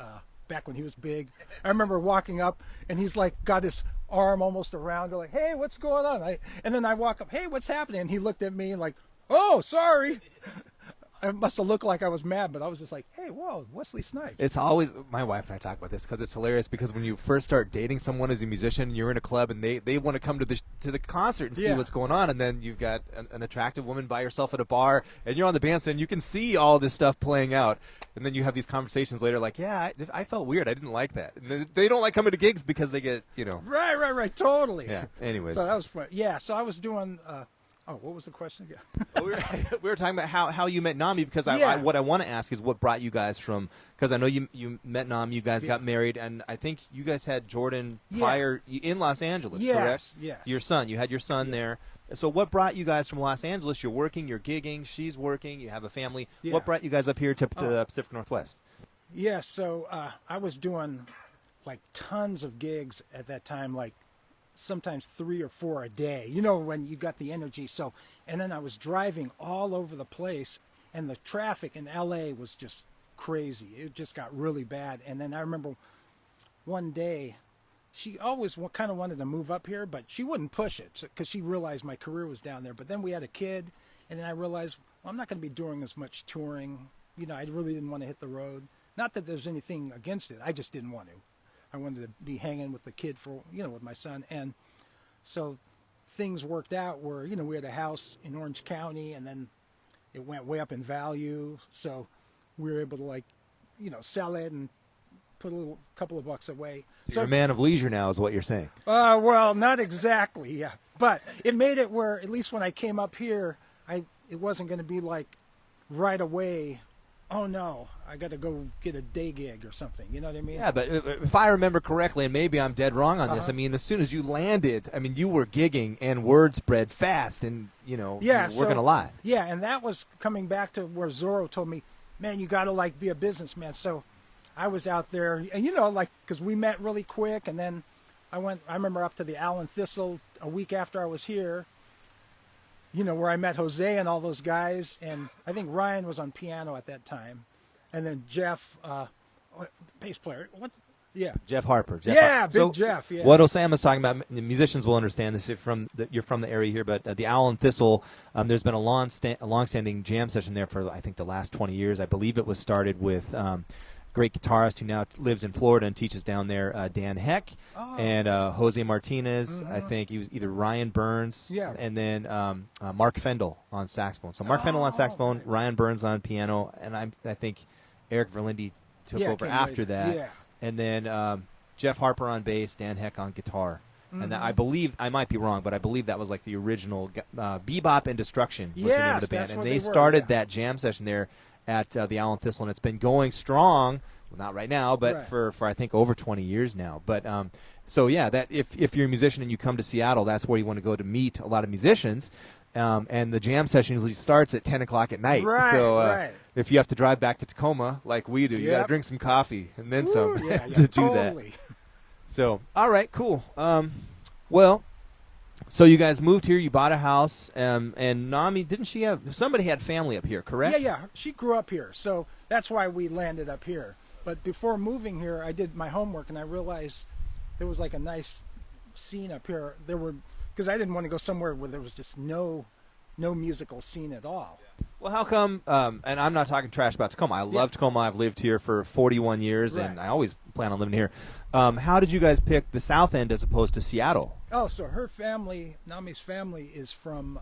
Speaker 2: back when he was big. I remember walking up and he's like got his arm almost around her like, hey, what's going on? And then I walk up, hey, what's happening? And he looked at me and like, oh, sorry. I must have looked like I was mad, but I was just like, hey, whoa, Wesley Snipes.
Speaker 1: It's always, my wife and I talk about this because it's hilarious, because when you first start dating someone as a musician, you're in a club and they want to come to the concert and see what's going on, and then you've got an attractive woman by yourself at a bar, and you're on the bandstand, and you can see all this stuff playing out, and then you have these conversations later like, yeah, I felt weird, I didn't like that. And they don't like coming to gigs because they get,
Speaker 2: Right, totally.
Speaker 1: Yeah, anyways.
Speaker 2: So that was fun. Yeah, so I was doing... what was the question again?
Speaker 1: we were talking about how you met Nami, because what I want to ask is what brought you guys from, because I know you met Nami, you guys got married, and I think you guys had Jordan prior in Los Angeles, correct?
Speaker 2: Yes.
Speaker 1: You had your son there. So what brought you guys from Los Angeles? You're working, you're gigging, she's working, you have a family. Yeah. What brought you guys up here to the Pacific Northwest?
Speaker 2: Yeah, so I was doing like tons of gigs at that time, like sometimes 3 or 4 a day, when you got the energy. So, and then I was driving all over the place, and the traffic in LA was just crazy. It just got really bad. And then I remember one day, she always kind of wanted to move up here, but she wouldn't push it because she realized my career was down there. But then we had a kid, and then I realized, well, I'm not going to be doing as much touring. I really didn't want to hit the road. Not that there's anything against it. I just didn't want to. I wanted to be hanging with the kid for, with my son. And so things worked out where, we had a house in Orange County, and then it went way up in value. So we were able to sell it and put a couple of bucks away.
Speaker 1: So you're a man of leisure now is what you're saying.
Speaker 2: Well, not exactly. Yeah. But it made it where, at least when I came up here, it wasn't going to be like right away, oh no, I got to go get a day gig or something. You know what I mean?
Speaker 1: Yeah, but if I remember correctly, and maybe I'm dead wrong on this, as soon as you landed, you were gigging and word spread fast, and, you weren't going to lie.
Speaker 2: Yeah, and that was coming back to where Zorro told me, man, you got to, be a businessman. So I was out there, and, because we met really quick, and then I remember up to the Allen Thistle a week after I was here, where I met Jose and all those guys, and I think Ryan was on piano at that time, and then Jeff, bass player. Yeah.
Speaker 1: Jeff Harper.
Speaker 2: Big Jeff. Yeah.
Speaker 1: What Osama's talking about, musicians will understand this if you're from the area here, but the Owl and Thistle, there's been a long-standing jam session there for, I think, the last 20 years. I believe it was started with great guitarist who now lives in Florida and teaches down there, Dan Heck, and Jose Martinez. I think he was either Ryan Burns, and then Mark Fendel on saxophone. So Mark Fendel on saxophone, Ryan Burns on piano, and I think Eric Verlinde took over after that. Yeah. And then Jeff Harper on bass, Dan Heck on guitar. And I believe, I might be wrong, but I believe that was like the original Bebop and Destruction was the name of the band. And they started that jam session there at the Owl and Thistle, and it's been going strong. Well, not right now, but for I think over 20 years now. But so yeah, that if you're a musician and you come to Seattle, that's where you want to go to meet a lot of musicians. And the jam session usually starts at 10 o'clock at night. So if you have to drive back to Tacoma like we do, you got to drink some coffee and then some to do that. So, all right, cool. Well, so you guys moved here, you bought a house, and Nami, didn't she have, somebody had family up here, correct?
Speaker 2: Yeah, she grew up here, so that's why we landed up here. But before moving here, I did my homework, and I realized there was like a nice scene up here. Because I didn't want to go somewhere where there was just no musical scene at all.
Speaker 1: Well, how come, and I'm not talking trash about Tacoma. I love Tacoma. I've lived here for 41 years, and I always plan on living here. How did you guys pick the South End as opposed to Seattle?
Speaker 2: Oh, so her family, Nami's family, is from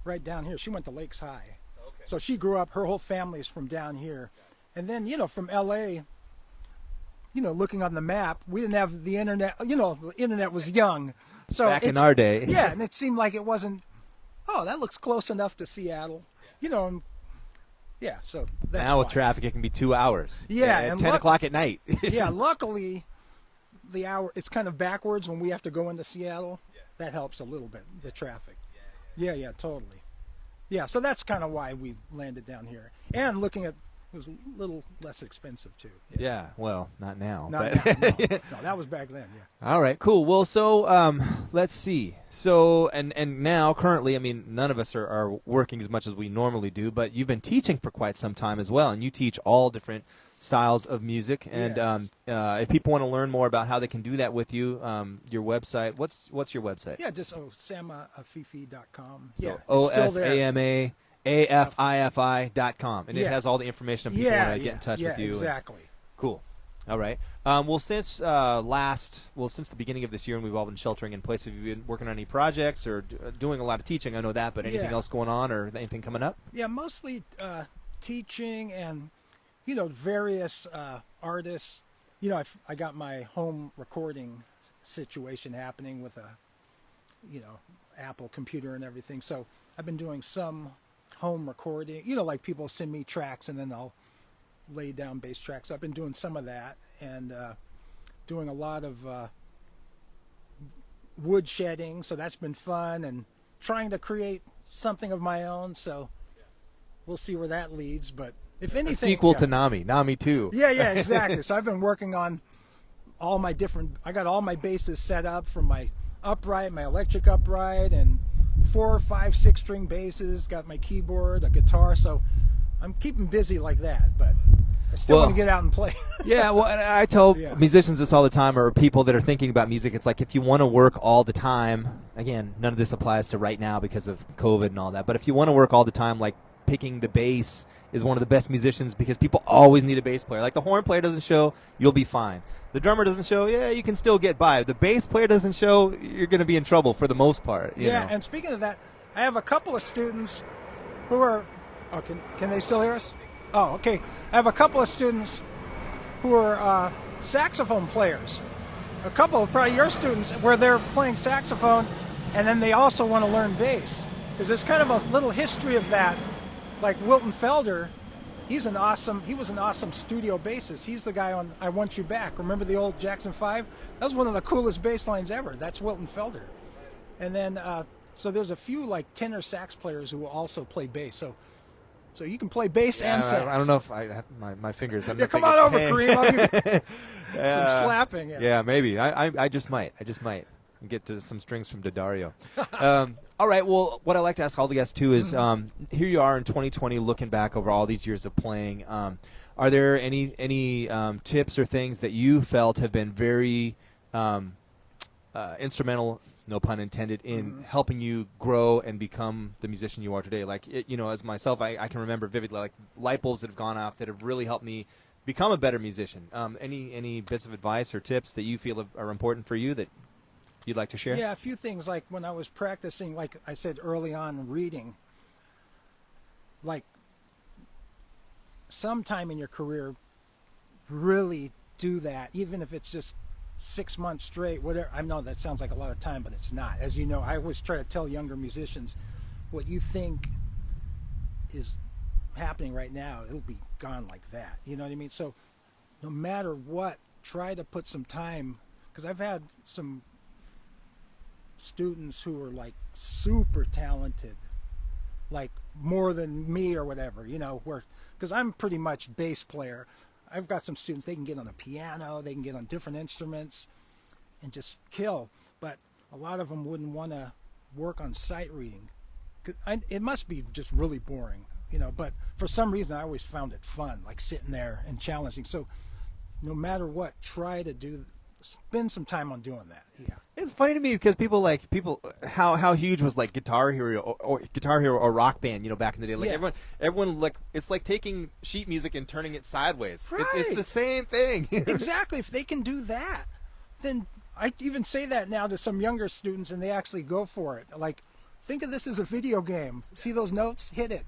Speaker 2: right down here. She went to Lakes High. Okay. So she grew up, her whole family is from down here. And then, from L.A., looking on the map, we didn't have the internet. The internet was young. So
Speaker 1: back in our day.
Speaker 2: Yeah, and it seemed like it wasn't, that looks close enough to Seattle. So that's
Speaker 1: now with traffic, it can be 2 hours.
Speaker 2: Yeah,
Speaker 1: at 10 o'clock at night.
Speaker 2: Yeah, luckily, the hour, it's kind of backwards when we have to go into Seattle. Yeah. That helps a little bit, the traffic. Yeah, totally. Yeah, so that's kind of why we landed down here. And looking at, it was a little less expensive, too.
Speaker 1: Yeah, well, not now.
Speaker 2: Not now, no, that was back then, yeah.
Speaker 1: All right, cool. Well, so let's see. So, and now, currently, I mean, none of us are working as much as we normally do, but you've been teaching for quite some time as well, and you teach all different styles of music. And if people want to learn more about how they can do that with you, your website, what's your website?
Speaker 2: Yeah, just OsamaAfifi.com.
Speaker 1: So OSAMA. AFIFI.com, and it has all the information if people want to get in touch with you.
Speaker 2: Exactly.
Speaker 1: Cool. All right. Well, since the beginning of this year, and we've all been sheltering in place, have you been working on any projects or doing a lot of teaching? I know that, but anything else going on or anything coming up?
Speaker 2: Yeah, mostly teaching and various artists. I got my home recording situation happening with a Apple computer and everything. So I've been doing some home recording, like people send me tracks and then I'll lay down bass tracks. I've been doing some of that and doing a lot of wood shedding, so that's been fun, and trying to create something of my own, so we'll see where that leads. But if anything,
Speaker 1: a sequel to Nami 2.
Speaker 2: Yeah, exactly. So I've been working on all my I got all my basses set up from my upright, my electric upright, and 4, 5, 6 string basses, got my keyboard, a guitar, so I'm keeping busy like that, but I still want to get out and play.
Speaker 1: Yeah, well, and I tell musicians this all the time, or people that are thinking about music, it's like if you want to work all the time, again, none of this applies to right now because of COVID and all that, but if you want to work all the time, like picking the bass is one of the best musicians because people always need a bass player. Like the horn player doesn't show, you'll be fine. The drummer doesn't show, you can still get by. The bass player doesn't show, you're going to be in trouble for the most part. You know?
Speaker 2: And speaking of that, I have a couple of students who are, can they still hear us? Oh, okay. I have a couple of students who are saxophone players. A couple of probably your students where they're playing saxophone and then they also want to learn bass. Because there's kind of a little history of that. Like Wilton Felder, he was an awesome studio bassist. He's the guy on I Want You Back. Remember the old Jackson 5? That was one of the coolest bass lines ever. That's Wilton Felder. And then, so there's a few like tenor sax players who also play bass. So you can play bass and sax.
Speaker 1: I don't know if I have my fingers.
Speaker 2: Come on over, Kareem. I'll give you some slapping.
Speaker 1: Yeah, maybe. I just might get to some strings from Daddario. All right, well, what I like to ask all the guests, too, is here you are in 2020 looking back over all these years of playing. Are there any tips or things that you felt have been very instrumental, no pun intended, in helping you grow and become the musician you are today? Like, as myself, I can remember vividly, like, light bulbs that have gone off that have really helped me become a better musician. Any bits of advice or tips that you feel are important for you that you'd like to share?
Speaker 2: Yeah, a few things. Like when I was practicing, like I said early on, reading, like sometime in your career, really do that, even if it's just 6 months straight, whatever. I know that sounds like a lot of time, but it's not. As you know, I always try to tell younger musicians, what you think is happening right now, it'll be gone like that. You know what I mean? So no matter what, try to put some time, because I've had some students who are like super talented, like more than me or whatever, where, because I'm pretty much bass player. I've got some students, they can get on a piano, they can get on different instruments and just kill, but a lot of them wouldn't want to work on sight reading. It must be just really boring, but for some reason I always found it fun, like sitting there and challenging. So no matter what, try to spend some time on doing that. Yeah.
Speaker 1: It's funny to me because how huge was like Guitar Hero or Rock Band, back in the day. Like everyone like, it's like taking sheet music and turning it sideways.
Speaker 2: Right.
Speaker 1: It's the same thing.
Speaker 2: Exactly. If they can do that, then I even say that now to some younger students, and they actually go for it. Like, think of this as a video game. See those notes? Hit it.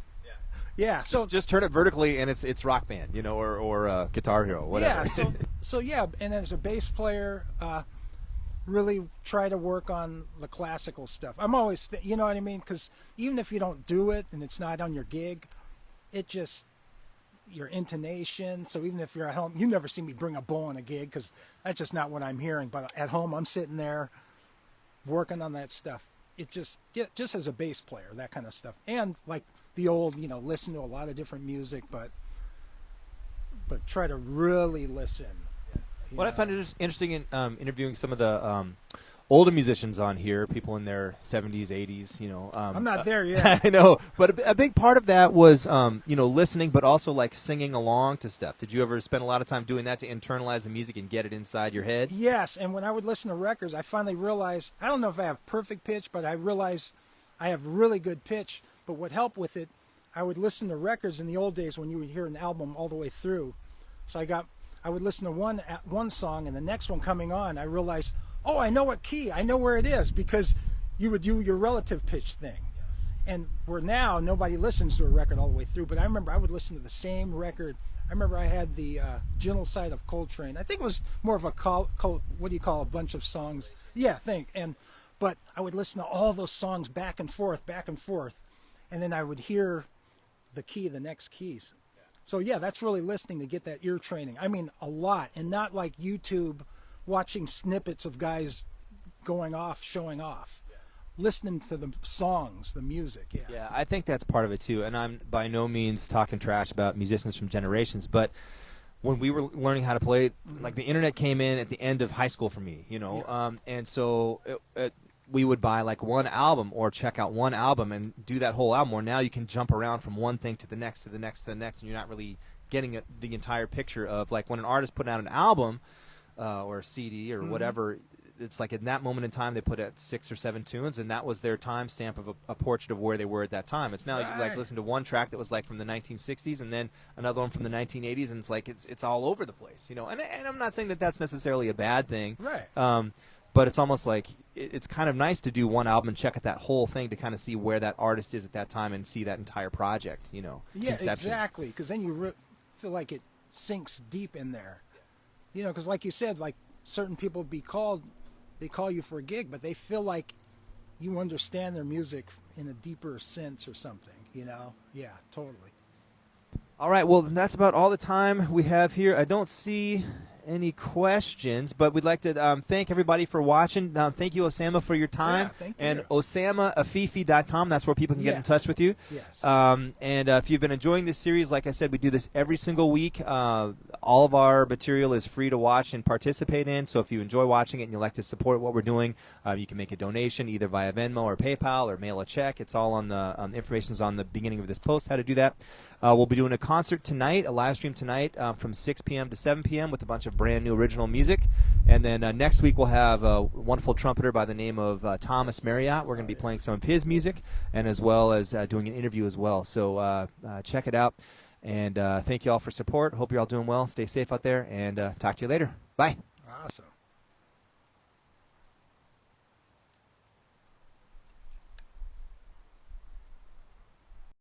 Speaker 2: Yeah, so
Speaker 1: just turn it vertically, and it's Rock Band, or Guitar Hero, whatever.
Speaker 2: Yeah, so yeah, and as a bass player, really try to work on the classical stuff. I'm always, you know what I mean? Because even if you don't do it and it's not on your gig, it just, your intonation. So even if you're at home, you never see me bring a bow on a gig because that's just not what I'm hearing. But at home, I'm sitting there working on that stuff. It just as a bass player, that kind of stuff, and like the old, listen to a lot of different music, but try to really listen.
Speaker 1: What I find interesting in interviewing some of the older musicians on here, people in their 70s, 80s,
Speaker 2: I'm not there yet.
Speaker 1: I know, but a big part of that was, listening, but also like singing along to stuff. Did you ever spend a lot of time doing that to internalize the music and get it inside your head?
Speaker 2: Yes, and when I would listen to records, I finally realized, I don't know if I have perfect pitch, but I realized I have really good pitch. But what helped with it, I would listen to records in the old days when you would hear an album all the way through. So I would listen to one song, and the next one coming on, I realized, oh, I know what key, I know where it is, because you would do your relative pitch thing. And where now nobody listens to a record all the way through, but I remember I would listen to the same record. I remember I had the Gentle Side of Coltrane. I think it was more of a what do you call a bunch of songs? Yeah, but I would listen to all those songs back and forth, and then I would hear the next keys. So yeah, that's really listening to get that ear training. I mean, a lot, and not like YouTube watching snippets of guys going off, showing off. Listening to the songs, the music.
Speaker 1: Yeah, I think that's part of it too. And I'm by no means talking trash about musicians from generations, but when we were learning how to play, like the internet came in at the end of high school for me, and so we would buy like one album or check out one album and do that whole album. Or now you can jump around from one thing to the next, to the next, to the next, and you're not really getting the entire picture of, like, when an artist put out an album or a CD or whatever. It's like in that moment in time they put out 6 or 7 tunes, and that was their timestamp of a portrait of where they were at that time. It's now you like listen to one track that was like from the 1960s, and then another one from the 1980s, and it's like it's all over the place, And I'm not saying that that's necessarily a bad thing,
Speaker 2: right?
Speaker 1: But it's almost like it's kind of nice to do one album and check out that whole thing to kind of see where that artist is at that time and see that entire project,
Speaker 2: Yeah,
Speaker 1: conception.
Speaker 2: exactly. Because then you feel like it sinks deep in there, Because like you said, like certain people they call you for a gig, but they feel like you understand their music in a deeper sense or something, Yeah, totally.
Speaker 1: All right, well, that's about all the time we have here. I don't see any questions, but we'd like to thank everybody for watching. Thank you, Osama, for your time.
Speaker 2: Yeah, thank you.
Speaker 1: And OsamaAfifi.com, that's where people can get in touch with you.
Speaker 2: Yes.
Speaker 1: And if you've been enjoying this series, like I said, we do this every single week. All of our material is free to watch and participate in, so if you enjoy watching it and you'd like to support what we're doing, you can make a donation either via Venmo or PayPal or mail a check. It's all on the information's on the beginning of this post, how to do that. We'll be doing a concert tonight, a live stream tonight from 6 p.m. to 7 p.m. with a bunch of brand new original music. And then next week we'll have a wonderful trumpeter by the name of Thomas Marriott. We're going to be playing some of his music and as well as doing an interview as well. So check it out. And thank you all for support. Hope you're all doing well. Stay safe out there, and talk to you later. Bye.
Speaker 2: Awesome.